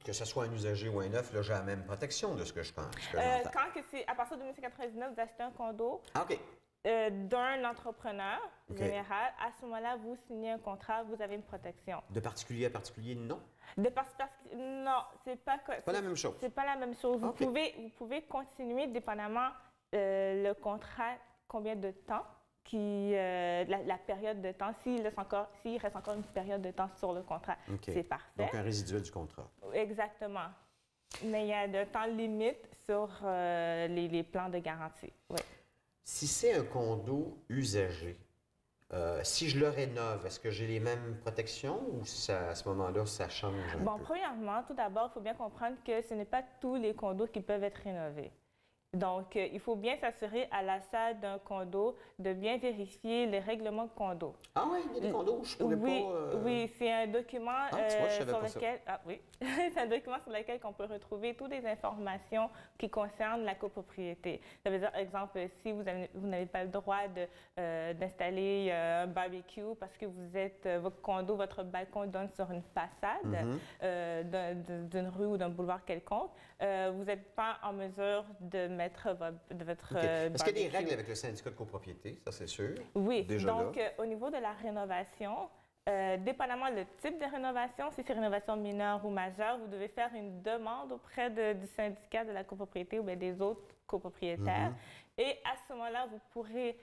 que ce soit un usager ou un neuf, là, j'ai la même protection de ce que je pense. À partir de 1999, vous achetez un condo OK. d'un entrepreneur général, à ce moment-là, vous signez un contrat, vous avez une protection. De particulier à particulier, non? Non, c'est pas la même chose. C'est pas la même chose. Okay. Vous pouvez continuer dépendamment le contrat, combien de temps, la période de temps. S'il reste encore une période de temps sur le contrat, c'est parfait. Donc un résiduel du contrat. Exactement. Mais il y a de temps limite sur les plans de garantie. Oui. Si c'est un condo usagé, si je le rénove, est-ce que j'ai les mêmes protections ou à ce moment-là, ça change un peu? Premièrement, tout d'abord, il faut bien comprendre que ce n'est pas tous les condos qui peuvent être rénovés. Donc, il faut bien s'assurer à l'achat d'un condo de bien vérifier les règlements de condo. Ah oui, il y a des condos où je ne pourrais pas... Oui, c'est un document sur lequel... Ah oui, c'est un document sur lequel on peut retrouver toutes les informations qui concernent la copropriété. Ça veut dire, exemple, si vous n'avez pas le droit d'installer un barbecue parce que votre condo, votre balcon donne sur une façade d'une rue ou d'un boulevard quelconque, vous n'êtes pas en mesure de mettre votre Est-ce qu'il y a des règles avec le syndicat de copropriété? Ça, c'est sûr. Oui. Déjà donc, au niveau de la rénovation, dépendamment du type de rénovation, si c'est rénovation mineure ou majeure, vous devez faire une demande auprès du syndicat de la copropriété ou bien des autres copropriétaires. Et à ce moment-là, vous pourrez,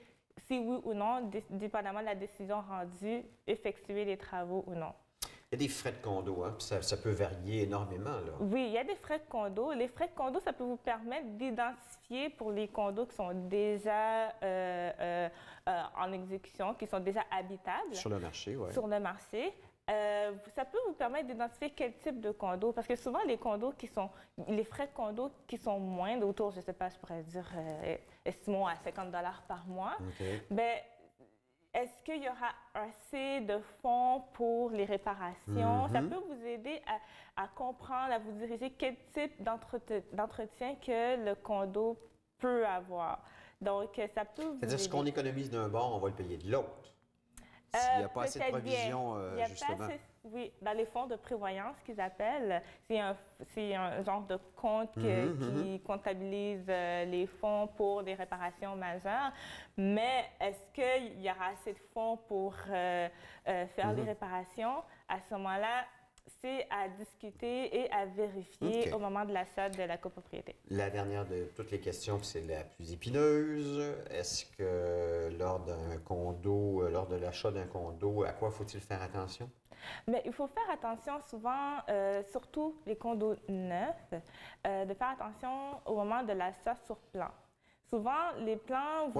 si oui ou non, dépendamment de la décision rendue, effectuer les travaux ou non. Il y a des frais de condo, hein? Puis ça peut varier énormément, là. Oui, il y a des frais de condo. Les frais de condo, ça peut vous permettre d'identifier pour les condos qui sont déjà en exécution, qui sont déjà habitables. Sur le marché, oui. Sur le marché. Ça peut vous permettre d'identifier quel type de condo, parce que souvent, les frais de condo qui sont moindres, autour, je ne sais pas, je pourrais dire, estimons à 50 $ par mois, bien, est-ce qu'il y aura assez de fonds pour les réparations? Ça peut vous aider à comprendre, à vous diriger quel type d'entretien que le condo peut avoir. Donc, ça peut vous C'est-à-dire, ce qu'on économise d'un bord, on va le payer de l'autre. S'il n'y a pas assez de provisions, justement. Oui, dans les fonds de prévoyance qu'ils appellent, c'est un genre de compte qui comptabilise les fonds pour des réparations majeures. Mais est-ce qu'il y aura assez de fonds pour faire les réparations? À ce moment-là, c'est à discuter et à vérifier au moment de l'achat de la copropriété. La dernière de toutes les questions, c'est la plus épineuse. Est-ce que lors d'un condo, lors de l'achat d'un condo, à quoi faut-il faire attention? Mais il faut faire attention souvent, surtout les condos neufs, de faire attention au moment de l'achat sur plan. Souvent, les plans,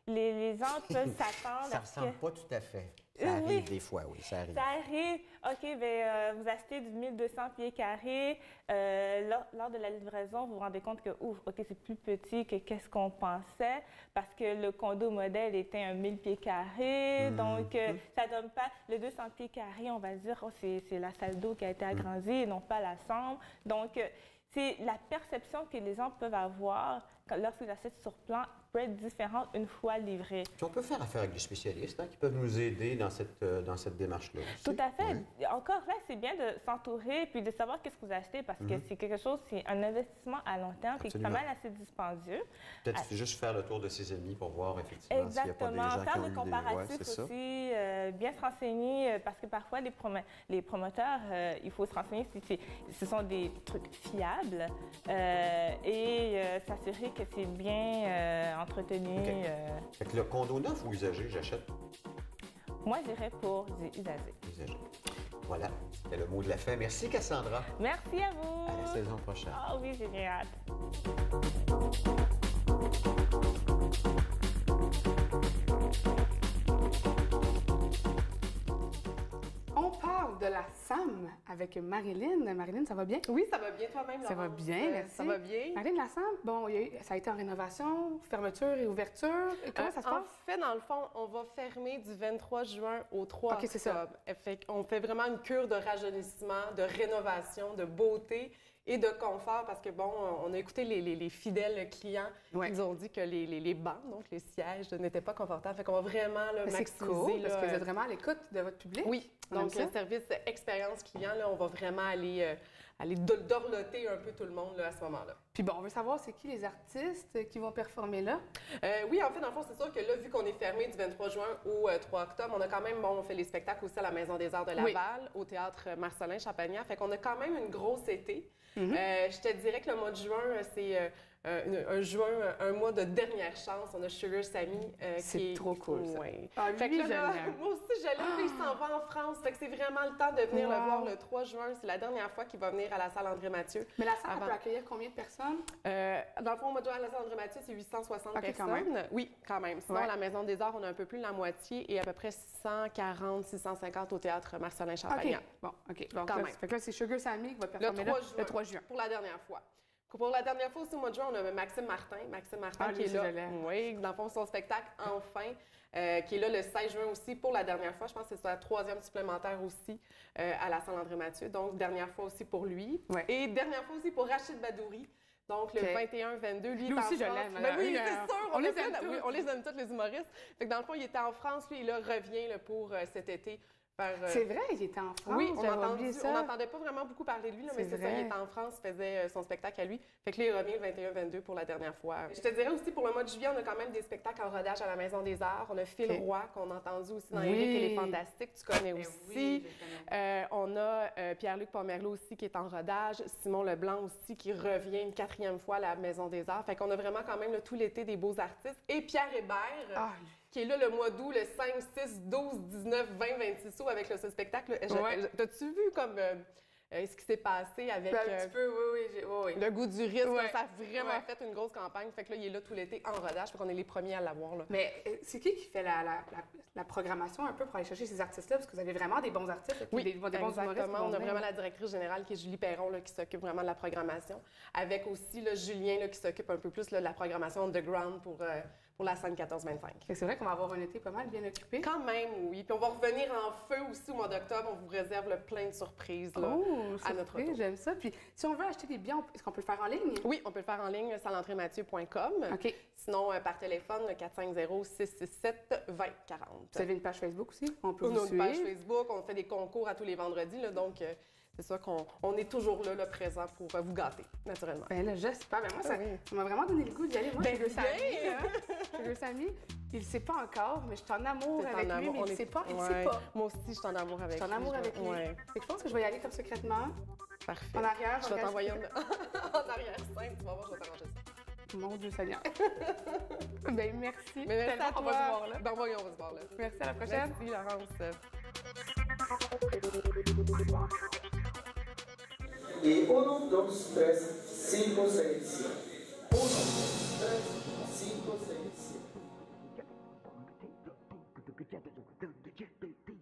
les gens peuvent s'attendre Ça ne ressemble pas tout à fait. Ça arrive Oui. des fois, oui, ça arrive. Ça arrive. OK, vous achetez du 1200 pieds carrés. Lors de la livraison, vous vous rendez compte que, ouf, OK, c'est plus petit que qu'est-ce qu'on pensait parce que le condo modèle était un 1000 pieds carrés. Donc, ça donne pas le 200 pieds carrés, on va dire, oh, c'est la salle d'eau qui a été agrandie et non pas la chambre. Donc, c'est la perception que les gens peuvent avoir lorsqu'ils achètent sur plan peut être différente une fois livré. Puis on peut faire affaire avec des spécialistes qui peuvent nous aider dans cette démarche-là aussi. Tout à fait. Oui. Encore là, c'est bien de s'entourer puis de savoir qu'est-ce que vous achetez parce que c'est quelque chose, c'est un investissement à long terme qui est pas Absolument. mal assez dispendieux. Peut-être juste faire le tour de ses amis pour voir effectivement s'il n'y a pas des Exactement. gens qui Faire ont des eu comparatifs c'est ça. aussi, bien se renseigner parce que parfois les promoteurs, il faut se renseigner si ce sont des trucs fiables et s'assurer que c'est bien entretenu. OK. Fait que le condo neuf ou usagé, j'achète Moi, j'irais pour usager. usagé. Voilà, c'est le mot de la fin. Merci Cassandra. Merci à vous. À la saison prochaine. Ah oui, j'ai bien hâte. On parle de la SAM avec Marilyn. Marilyn, ça va bien? Oui, ça va bien toi-même, Ça va Laurence? bien, merci. Ça va bien. Marilyn, la SAM, bon, ça a été en rénovation, fermeture et ouverture. Comment ça se En passe? fait, dans le fond, on va fermer du 23 juin au 3 OK, c'est ça. octobre. On fait vraiment une cure de rajeunissement, de rénovation, de beauté et de confort parce que, bon, on a écouté les fidèles clients Ouais. qui nous ont dit que les bancs, donc les sièges, n'étaient pas confortables. Fait qu'on va vraiment là, Mais maximiser. c'est cool, parce là, que vous êtes vraiment à l'écoute de votre public. Oui, On aime donc ça. le service expérience client, là, on va vraiment aller dorloter un peu tout le monde là, à ce moment-là. Puis bon, on veut savoir c'est qui les artistes qui vont performer là. Oui, en fait, dans le fond, c'est sûr que là, vu qu'on est fermé du 23 juin au 3 octobre, on a quand même, on fait les spectacles aussi à la Maison des Arts de Laval, au Théâtre Marcelin-Champagnat. Fait qu'on a quand même une grosse été. Je te dirais que le mois de juin, c'est un mois de dernière chance. On a Sugar Sammy C'est qui est trop cool, ça. Ouais. Ah, Fait que lui, là, j'aime. moi aussi, j'allais, puis il s'en va en France. Fait que c'est vraiment le temps de venir le Wow. voir le 3 juin. C'est la dernière fois qu'il va venir à la salle André-Mathieu. Mais la salle Avant. peut accueillir combien de personnes? Dans le fond, au mois de juin, à la salle André-Mathieu, c'est 860 OK, personnes. quand même. Oui, quand même. Sinon, Ouais. à la Maison des Arts, on a un peu plus de la moitié et à peu près 640, 650 au Théâtre Marcelin-Champagnat. OK. Bon, OK. Donc, Quand là, même. fait que là, c'est Sugar Sammy qui va Le performer 3 là, juin. le 3 juin. Pour la dernière fois. Pour la dernière fois aussi, au mois de juin, on a Maxime Martin. Maxime Martin Ah, qui lui est aussi, là. je l'aime. Oui, dans le fond, son spectacle, Enfin, qui est là le 16 juin aussi pour la dernière fois. Je pense que c'est sa 3e supplémentaire aussi à la salle André-Mathieu. Donc, dernière fois aussi pour lui. Ouais. Et dernière fois aussi pour Rachid Badouri. Donc, le OK. 21-22, lui, Lui est en aussi, je France. l'aime. Ben oui, Lui, c'est sûr. on les fait aime plein de- tous. oui, on les aime tous, les humoristes. Fait que dans le fond, il était en France, lui, et là, revient là, pour cet été. C'est vrai, il était en France. Oui, on j'avais oublié ça. n'entendait pas vraiment beaucoup parler de lui, là, mais C'est c'est ça, vrai. il était en France, faisait son spectacle à lui. Fait que là, il revient le 21-22 pour la dernière fois. Je te dirais aussi, pour le mois de juillet, on a quand même des spectacles en rodage à la Maison des Arts. On a Phil OK. Roy, qu'on a entendu aussi dans Oui. Éric et les Fantastiques, tu connais Ben aussi. oui, je le connais. On a Pierre-Luc Pomerleau aussi qui est en rodage, Simon Leblanc aussi qui revient une 4e fois à la Maison des Arts. Fait qu'on a vraiment quand même là, tout l'été des beaux artistes. Et Pierre Hébert, Ah, qui est là le mois d'août, le 5, 6, 12, 19, 20, 26 août avec ce spectacle. Ouais. T'as-tu vu comme ce qui s'est passé avec un petit peu, oui. le goût du risque? Ouais. Ça a vraiment Ouais. fait une grosse campagne. Fait que là, il est là tout l'été en rodage. Fait qu'on est les premiers à l'avoir. Là. Mais c'est qui fait la programmation un peu pour aller chercher ces artistes-là? Parce que vous avez vraiment des bons artistes, puis Oui, des bons humoristes. qui exactement. vont On a venir. vraiment la directrice générale qui est Julie Perron là, qui s'occupe vraiment de la programmation. Avec aussi là, Julien là, qui s'occupe un peu plus là, de la programmation underground pour la scène 14-25. Fait que c'est vrai qu'on va avoir un été pas mal bien occupé. Quand même, oui. Puis on va revenir en feu aussi au mois d'octobre. On vous réserve là, plein de surprises là, Oh, à notre surprise, retour. j'aime ça. Puis si on veut acheter des billets, est-ce qu'on peut le faire en ligne? Oui, on peut le faire en ligne, salentrée-mathieu.com. OK. Sinon, par téléphone, le 450-667-2040. Vous avez une page Facebook aussi? On peut On vous a une suivre. page Facebook, on fait des concours à tous les vendredis. Là, donc, c'est ça qu'on est toujours là, présent pour vous gâter, naturellement. Ben là, j'espère. Ben moi, Ah oui. ça m'a vraiment donné le goût d'y aller. Moi, Ben, Sugar Sammy, viens! Sugar Sammy, il le sait pas encore, mais je suis en amour T'es en avec lui, amour, mais on il est- sait pas. Il Ouais. sait pas. Moi aussi, je suis en amour avec Je suis en amour avec lui. Ouais, Fait que je pense que je vais y aller comme secrètement. parfait. En arrière, Je vais regarde- t'envoyer en arrière-scène, tu vas voir, je vais t'arranger ça. Mon Dieu Seigneur. Ben merci. Mais merci Tellement, à toi. on va se voir là. Ben oui, on va se voir là. Merci, à la prochaine. Merci, Laurence. E 1, 2, 3, 5, 6, 7. 1, 2, 3, 5, 6, 7.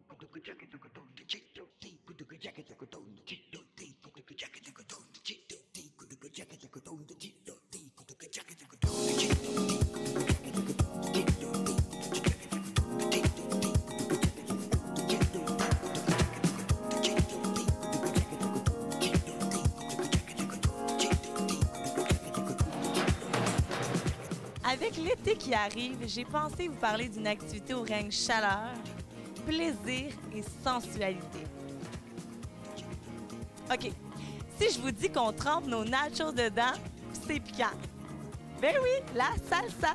l'été qui arrive, j'ai pensé vous parler d'une activité où règne chaleur, plaisir et sensualité. OK. Si je vous dis qu'on trempe nos nachos dedans, c'est piquant. Ben oui, la salsa.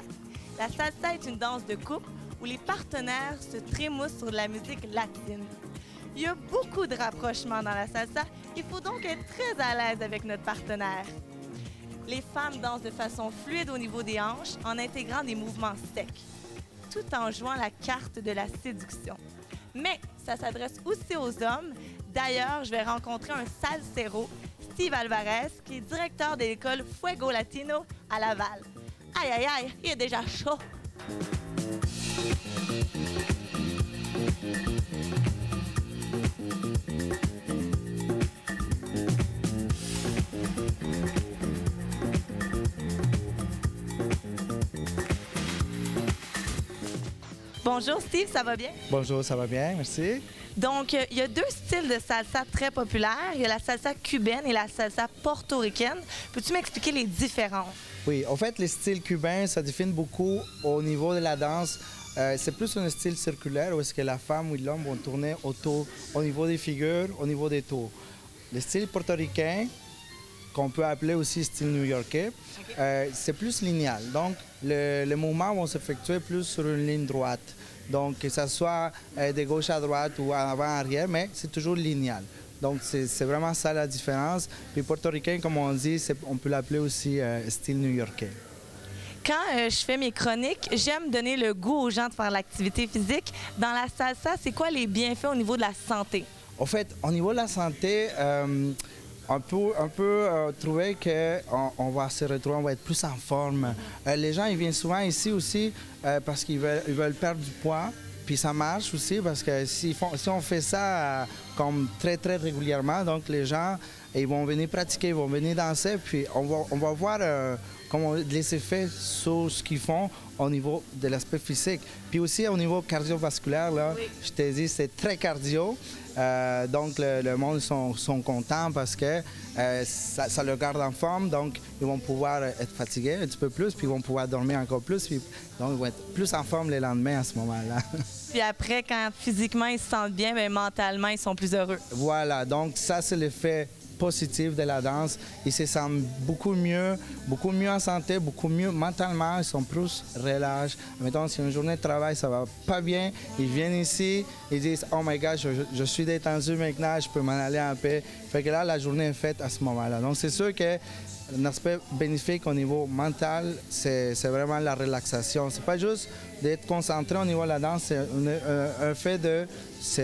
La salsa est une danse de couple où les partenaires se trémoussent sur de la musique latine. Il y a beaucoup de rapprochements dans la salsa. Il faut donc être très à l'aise avec notre partenaire. Les femmes dansent de façon fluide au niveau des hanches en intégrant des mouvements secs, tout en jouant la carte de la séduction. Mais ça s'adresse aussi aux hommes. D'ailleurs, je vais rencontrer un salsero, Steve Alvarez, qui est directeur de l'école Fuego Latino à Laval. Aïe, aïe, aïe, il est déjà chaud! Bonjour Steve, ça va bien? Bonjour, ça va bien, merci. Donc, il y a deux styles de salsa très populaires. Il y a la salsa cubaine et la salsa portoricaine. Peux-tu m'expliquer les différences? Oui, en fait, les styles cubains, ça définit beaucoup au niveau de la danse. C'est plus un style circulaire où est-ce que la femme ou l'homme vont tourner autour, au niveau des figures, au niveau des tours. Le style portoricain, qu'on peut appeler aussi style new-yorkais, c'est plus linéal. Donc, les mouvements vont s'effectuer plus sur une ligne droite. Donc, que ce soit de gauche à droite ou avant-arrière, mais c'est toujours linéal. Donc, c'est vraiment ça la différence. Puis portoricain, comme on dit, on peut l'appeler aussi style new-yorkais. Quand je fais mes chroniques, j'aime donner le goût aux gens de faire l'activité physique. Dans la salsa, c'est quoi les bienfaits au niveau de la santé? En fait, au niveau de la santé, on peut trouver qu'on va se retrouver, on va être plus en forme. Les gens, ils viennent souvent ici aussi parce qu'ils veulent perdre du poids. Puis ça marche aussi parce que si on fait ça comme très, très régulièrement, donc les gens, ils vont venir pratiquer, ils vont venir danser, puis on va voir les effets sur ce qu'ils font au niveau de l'aspect physique. Puis aussi au niveau cardiovasculaire, là, oui. Je te dis, c'est très cardio. Donc le monde sont contents parce que ça le garde en forme, donc ils vont pouvoir être fatigués un petit peu plus, puis ils vont pouvoir dormir encore plus, puis donc ils vont être plus en forme le lendemain à ce moment-là. Puis après, quand physiquement ils se sentent bien, bien mentalement ils sont plus heureux. Voilà, donc ça c'est l'effet positif de la danse. Ils se sentent beaucoup mieux en santé, beaucoup mieux mentalement, ils sont plus relâches. Mettons, si une journée de travail, ça va pas bien, ils viennent ici, ils disent « Oh my God, je suis détendu maintenant, je peux m'en aller en paix ». Fait que là, la journée est faite à ce moment-là. Donc, c'est sûr que l'aspect bénéfique au niveau mental, c'est vraiment la relaxation. C'est pas juste d'être concentré au niveau de la danse, c'est un fait de se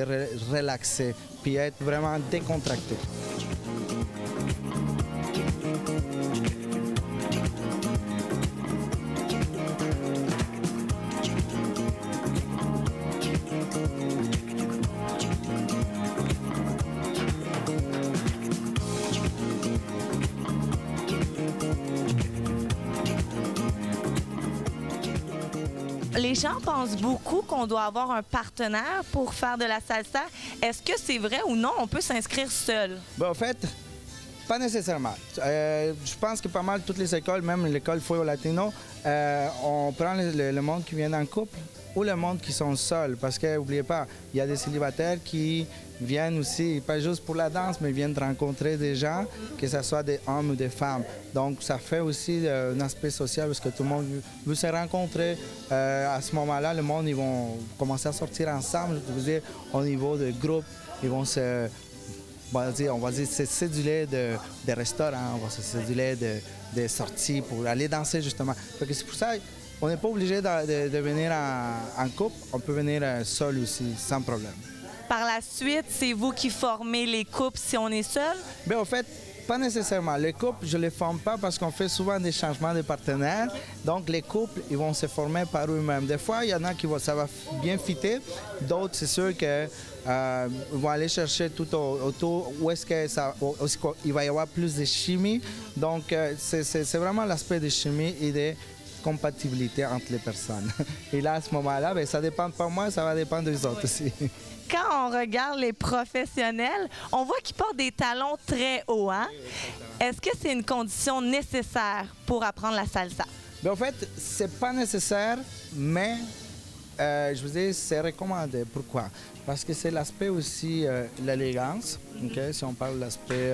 relaxer, puis être vraiment décontracté. Les gens pensent beaucoup qu'on doit avoir un partenaire pour faire de la salsa. Est-ce que c'est vrai ou non? On peut s'inscrire seul? Ben, en fait, pas nécessairement. Je pense que pas mal toutes les écoles, même l'école Fuego Latino, on prend le monde qui vient en couple ou le monde qui sont seuls. Parce que, n'oubliez pas, il y a des célibataires qui viennent aussi, pas juste pour la danse, mais viennent rencontrer des gens, que ce soit des hommes ou des femmes. Donc, ça fait aussi un aspect social parce que tout le monde veut se rencontrer. À ce moment-là, le monde, ils vont commencer à sortir ensemble, je veux dire, au niveau de groupe. Ils vont se, on va dire, se céduler de restaurants, on va se céduler de sorties pour aller danser, justement. Donc, c'est pour ça on n'est pas obligé de venir en couple, on peut venir seul aussi, sans problème. Par la suite, c'est vous qui formez les couples si on est seul? Bien, en fait, pas nécessairement. Les couples, je ne les forme pas parce qu'on fait souvent des changements de partenaires. Donc, les couples, ils vont se former par eux-mêmes. Des fois, il y en a qui ça va bien fitter. D'autres, c'est sûr qu'ils vont aller chercher tout autour où est-ce qu'il va y avoir plus de chimie. Donc, c'est vraiment l'aspect de chimie et de compatibilité entre les personnes. Et là, à ce moment-là, bien, ça dépend pas de moi, ça va dépendre des autres aussi. Quand on regarde les professionnels, on voit qu'ils portent des talons très hauts. Hein? Est-ce que c'est une condition nécessaire pour apprendre la salsa? Mais en fait, c'est pas nécessaire, mais je vous dis, c'est recommandé. Pourquoi? Parce que c'est l'aspect aussi, l'élégance. Okay? Si on parle de l'aspect,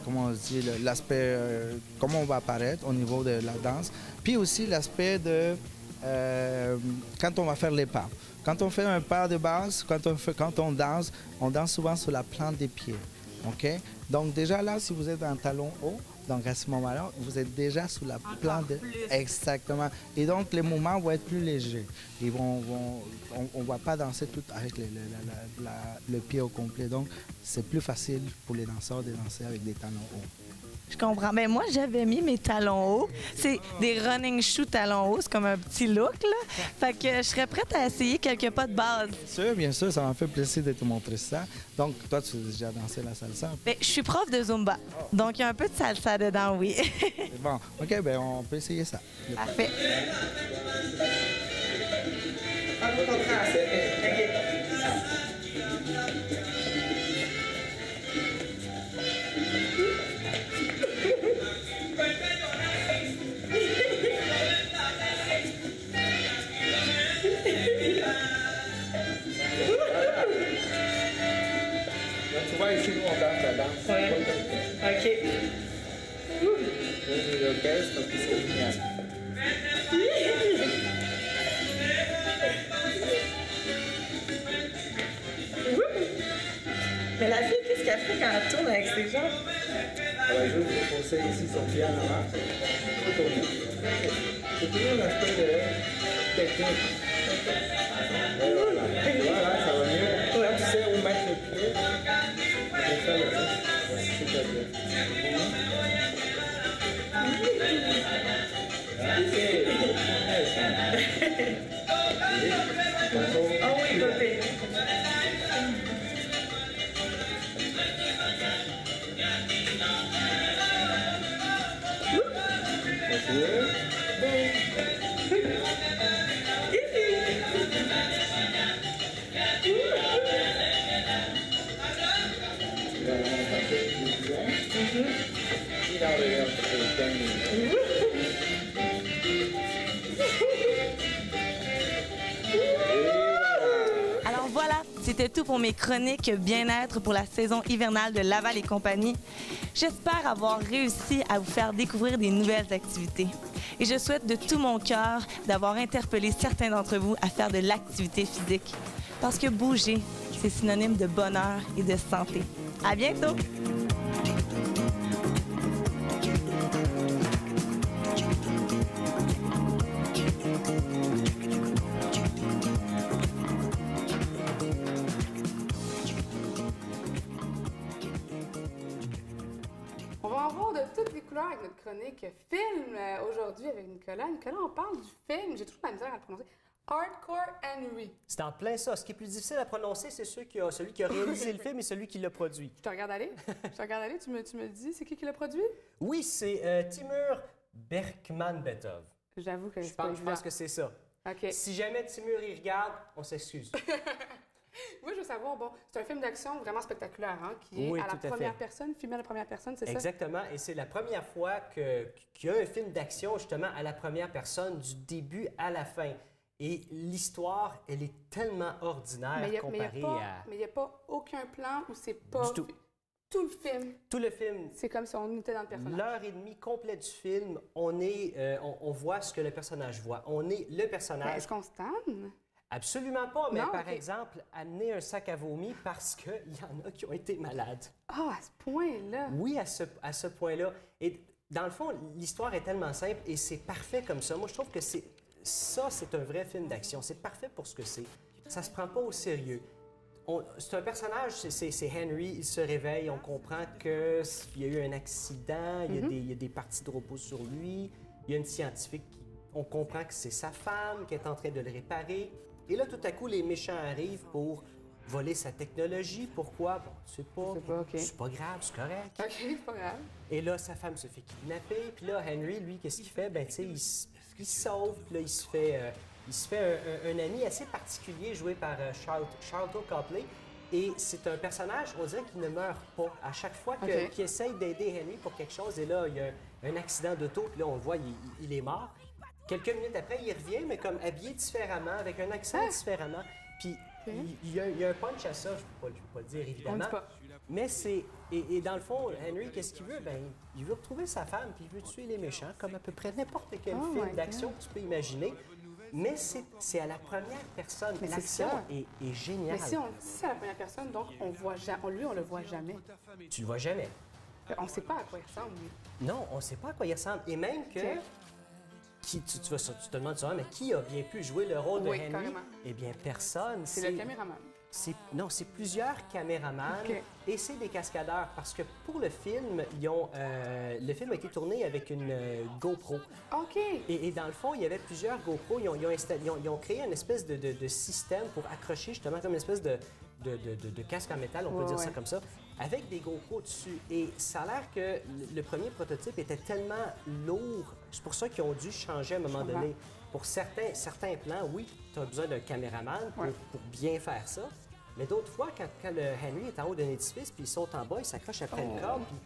comment on dit, l'aspect, comment on va apparaître au niveau de la danse. Puis aussi l'aspect de quand on va faire les pas. Quand on fait un pas de base, quand on danse souvent sur la plante des pieds. OK? Donc déjà là, si vous êtes en talon haut, donc à ce moment-là, vous êtes déjà sous la plante. Exactement. Et donc les mouvements vont être plus légers. On ne va pas danser tout avec le pied au complet. Donc c'est plus facile pour les danseurs de danser avec des talons hauts. Je comprends. Mais moi, j'avais mis mes talons hauts. C'est des running shoes talons hauts. C'est comme un petit look, là. Fait que je serais prête à essayer quelques pas de base. Bien sûr, ça m'a fait plaisir de te montrer ça. Donc, toi, tu as déjà dansé la salsa? Bien, je suis prof de Zumba. Donc, il y a un peu de salsa dedans, oui. Bon, OK, bien, on peut essayer ça. Parfait. Tu vois, ici, on danse la danse. Ouais. OK. L'orchestre, parce que c'est génial. Mais la fille, qu'est-ce qu'elle fait quand elle tourne avec ses jambes? Elle va juste reposer ici son pied en avant. Retourner. C'est toujours l'aspect de technique. Voilà, ça va mieux. Quand tu sais où mettre le pied, tu peux faire le reste. Super bien. Ah oui, côté. Alors voilà, c'était tout pour mes chroniques bien-être pour la saison hivernale de Laval et compagnie. J'espère avoir réussi à vous faire découvrir des nouvelles activités. Et je souhaite de tout mon cœur d'avoir interpellé certains d'entre vous à faire de l'activité physique. Parce que bouger, c'est synonyme de bonheur et de santé. À bientôt! On va en voir de toutes les couleurs avec notre chronique film aujourd'hui avec Nicolas. Nicolas, on parle du film, j'ai toujours la misère à le prononcer, Hardcore Henry. C'est en plein ça. Ce qui est plus difficile à prononcer, c'est celui qui a réalisé le film et celui qui l'a produit. Je te regarde aller. Tu me dis, c'est qui l'a produit? Oui, c'est Timur Bekmambetov. J'avoue que je pense que c'est ça. OK. Si jamais Timur y regarde, on s'excuse. Oui, je veux savoir, bon, c'est un film d'action vraiment spectaculaire, hein, qui est à la première personne, filmé à la première personne, c'est ça? Exactement, et c'est la première fois qu'il y a un film d'action, justement, à la première personne, du début à la fin. Et l'histoire, elle est tellement ordinaire comparée à... Mais il n'y a pas aucun plan où c'est pas... Du tout. Tout le film. Tout le film. C'est comme si on était dans le personnage. L'heure et demie complète du film, on voit ce que le personnage voit. On est le personnage. Est-ce qu'on se tanne? Absolument pas, mais non, par exemple, amener un sac à vomi parce qu'il y en a qui ont été malades. Ah, à ce point-là? Oui, à ce point-là. Et dans le fond, l'histoire est tellement simple et c'est parfait comme ça. Moi, je trouve que c'est un vrai film d'action. C'est parfait pour ce que c'est. Ça se prend pas au sérieux. C'est un personnage, c'est Henry, il se réveille, on comprend qu'il y a eu un accident, il y a des parties de repos sur lui, il y a une scientifique, on comprend que c'est sa femme qui est en train de le réparer. Et là, tout à coup, les méchants arrivent pour voler sa technologie. Pourquoi? Bon, c'est pas grave, c'est correct. OK, c'est pas grave. Et là, sa femme se fait kidnapper. Puis là, Henry, lui, qu'est-ce qu'il fait? Ben, tu sais, il se sauve. Puis là, il se fait un ami assez particulier joué par Charlton Copley. Et c'est un personnage, on dirait qu'il ne meurt pas. À chaque fois qu'il essaye d'aider Henry pour quelque chose, et là, il un accident d'auto, puis là, on le voit, il est mort. Quelques minutes après, il revient, mais comme habillé différemment, avec un accent différemment. Puis il y a un punch à ça, je ne peux pas le dire évidemment. Mais c'est. Et dans le fond, Henry, qu'est-ce qu'il veut? Ben, il veut retrouver sa femme, puis il veut tuer les méchants, comme à peu près n'importe quel film d'action que tu peux imaginer. Mais c'est à la première personne. L'action est géniale. Mais si c'est à la première personne, donc lui, on le voit jamais. Tu le vois jamais. On ne sait pas à quoi il ressemble, lui. Non, on ne sait pas à quoi il ressemble. Et même que... Tu te demandes souvent, mais qui a bien pu jouer le rôle de Henry? Carrément. Eh bien, personne. C'est le caméraman. Non, c'est plusieurs caméramans et c'est des cascadeurs parce que pour le film, le film a été tourné avec une GoPro. OK. Et dans le fond, il y avait plusieurs GoPro. Ils ont créé une espèce de système pour accrocher justement comme une espèce de casque en métal, on peut dire ça comme ça, avec des GoPro dessus. Et ça a l'air que le premier prototype était tellement lourd. C'est pour ça qu'ils ont dû changer à un moment donné. Pour certains plans, oui, tu as besoin d'un caméraman pour bien faire ça. Mais d'autres fois, quand le Henry est en haut d'un édifice, puis il saute en bas, il s'accroche après une corde, puis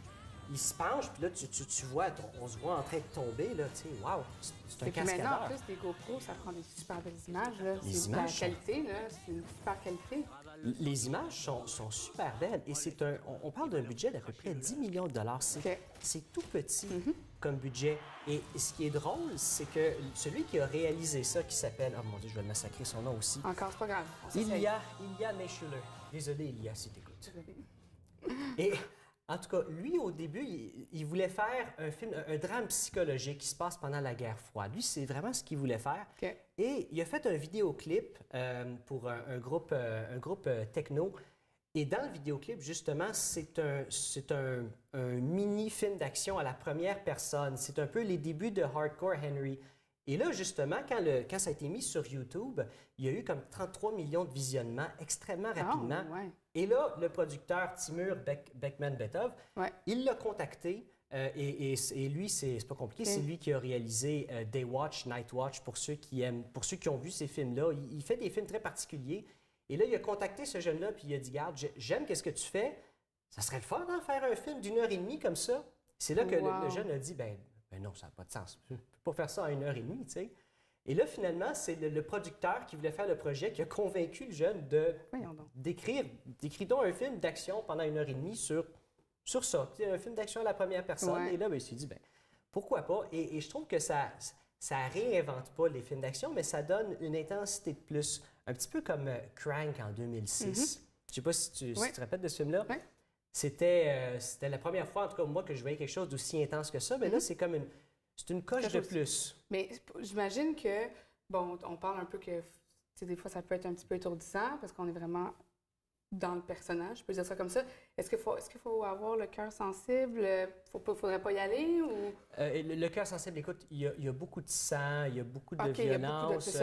il se penche, puis là, tu vois, on se voit en train de tomber, là, tu sais, wow, c'est un cascadeur. Maintenant, en plus, des GoPro, ça prend des super belles images, là. Les images la qualité, là, c'est une super qualité. Les images sont super belles et on parle d'un budget d'à peu près 10 millions de dollars. C'est tout petit comme budget. Et ce qui est drôle, c'est que celui qui a réalisé ça, qui s'appelle... Oh mon Dieu, je vais le massacrer son nom aussi. Encore, c'est pas grave. Ilya Naishuller. Désolé, Ilya, si t'écoutes. Et en tout cas, lui, au début, il voulait faire un film, un drame psychologique qui se passe pendant la guerre froide. Lui, c'est vraiment ce qu'il voulait faire. Et il a fait un vidéoclip pour un groupe techno. Et dans le vidéoclip, justement, c'est un mini-film d'action à la première personne. C'est un peu les débuts de Hardcore Henry. Et là, justement, quand ça a été mis sur YouTube, il y a eu comme 33 millions de visionnements extrêmement rapidement. Et là, le producteur Timur Bekmambetov, il l'a contacté. Et lui, c'est pas compliqué, c'est lui qui a réalisé Daywatch, Nightwatch, pour ceux qui ont vu ces films-là. Il fait des films très particuliers. Et là, il a contacté ce jeune-là, puis il a dit, garde, j'aime qu'est-ce que tu fais. Ça serait le fun d'en faire un film d'1h30 comme ça. C'est là que le jeune a dit, ben non, ça n'a pas de sens. Je ne peux pas faire ça en 1h30, tu sais. Et là, finalement, c'est le producteur qui voulait faire le projet qui a convaincu le jeune d'écrire donc un film d'action pendant 1h30 sur ça. Un film d'action à la première personne. Et là, il s'est dit, ben pourquoi pas? Et je trouve que ça réinvente pas les films d'action, mais ça donne une intensité de plus. Un petit peu comme Crank en 2006. Je ne sais pas si tu te rappelles de ce film-là. C'était la première fois, en tout cas, moi, que je voyais quelque chose d'aussi intense que ça. Mais là, c'est comme une coche de plus. Mais j'imagine que, bon, on parle un peu que, des fois, ça peut être un petit peu étourdissant parce qu'on est vraiment dans le personnage, je peux dire ça comme ça. Est-ce qu'il faut avoir le cœur sensible? Faudrait pas y aller? Ou... le cœur sensible, écoute, il y a beaucoup de sang, il y a beaucoup de violence.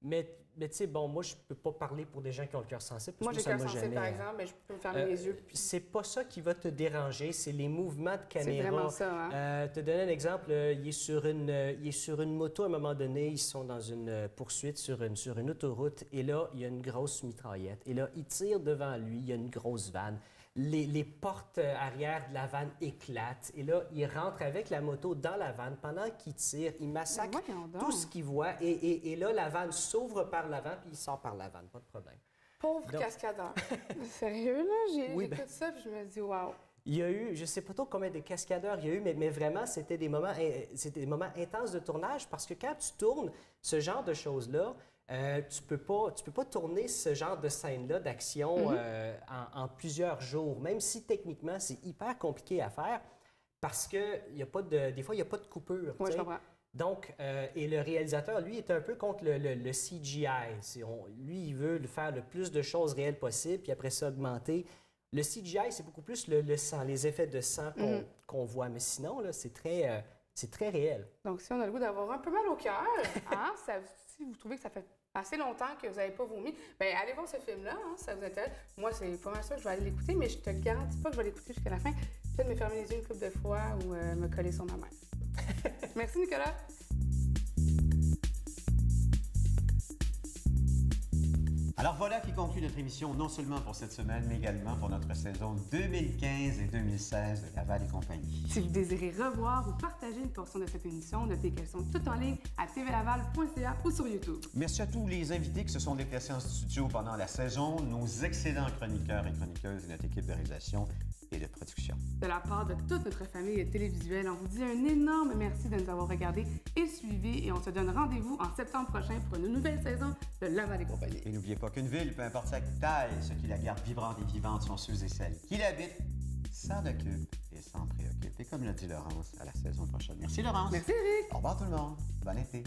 Mais tu sais, bon, moi, je peux pas parler pour des gens qui ont le cœur sensible. Moi, j'ai le cœur sensible, par exemple, mais je peux me fermer les yeux. C'est pas ça qui va te déranger, c'est les mouvements de caméra. C'est vraiment ça, hein? Te donner un exemple, il est sur une moto à un moment donné, ils sont dans une poursuite sur une autoroute, et là, il y a une grosse mitraillette. Et là, il tire devant lui, il y a une grosse vanne. Les portes arrière de la vanne éclatent. Et là, il rentre avec la moto dans la vanne. Pendant qu'il tire, il massacre tout ce qu'il voit. Et là, la vanne s'ouvre par l'avant, puis il sort par la vanne. Pas de problème. Pauvre cascadeur. Sérieux, là? J'écoute ça, puis je me dis, wow. Il y a eu, je ne sais pas trop combien de cascadeurs il y a eu, mais vraiment, c'était des moments intenses de tournage parce que quand tu tournes ce genre de choses-là, tu peux pas tourner ce genre de scène-là d'action en plusieurs jours, même si techniquement, c'est hyper compliqué à faire parce que des fois, il n'y a pas de coupure. Oui, je comprends. Donc, et le réalisateur, lui, est un peu contre le CGI. Lui, il veut faire le plus de choses réelles possible, puis après ça, augmenter. Le CGI, c'est beaucoup plus le sang, les effets de sang qu'on voit. Mais sinon, là, c'est très réel. Donc, si on a le goût d'avoir un peu mal au cœur, si vous trouvez que ça fait assez longtemps que vous n'avez pas vomi, bien, allez voir ce film-là, ça vous intéresse. Moi, c'est pas mal sûr que je vais aller l'écouter, mais je te garantis pas que je vais l'écouter jusqu'à la fin. Peut-être me fermer les yeux une couple de fois ou me coller sur ma main. Merci, Nicolas. Alors voilà qui conclut notre émission, non seulement pour cette semaine, mais également pour notre saison 2015 et 2016 de Laval et compagnie. Si vous désirez revoir ou partager une portion de cette émission, notez qu'elles sont toutes en ligne à tvlaval.ca ou sur YouTube. Merci à tous les invités qui se sont déplacés en studio pendant la saison, nos excellents chroniqueurs et chroniqueuses et notre équipe de réalisation et de production. De la part de toute notre famille télévisuelle, on vous dit un énorme merci de nous avoir regardés et suivis et on se donne rendez-vous en septembre prochain pour une nouvelle saison de Laval et compagnie. Et n'oubliez pas qu'une ville, peu importe sa taille, ce qui la garde vibrante et vivante sont ceux et celles qui l'habitent, s'en occupent et s'en préoccupent. Et comme l'a dit Laurence, à la saison prochaine. Merci Laurence. Merci Eric. Au revoir tout le monde. Bon été.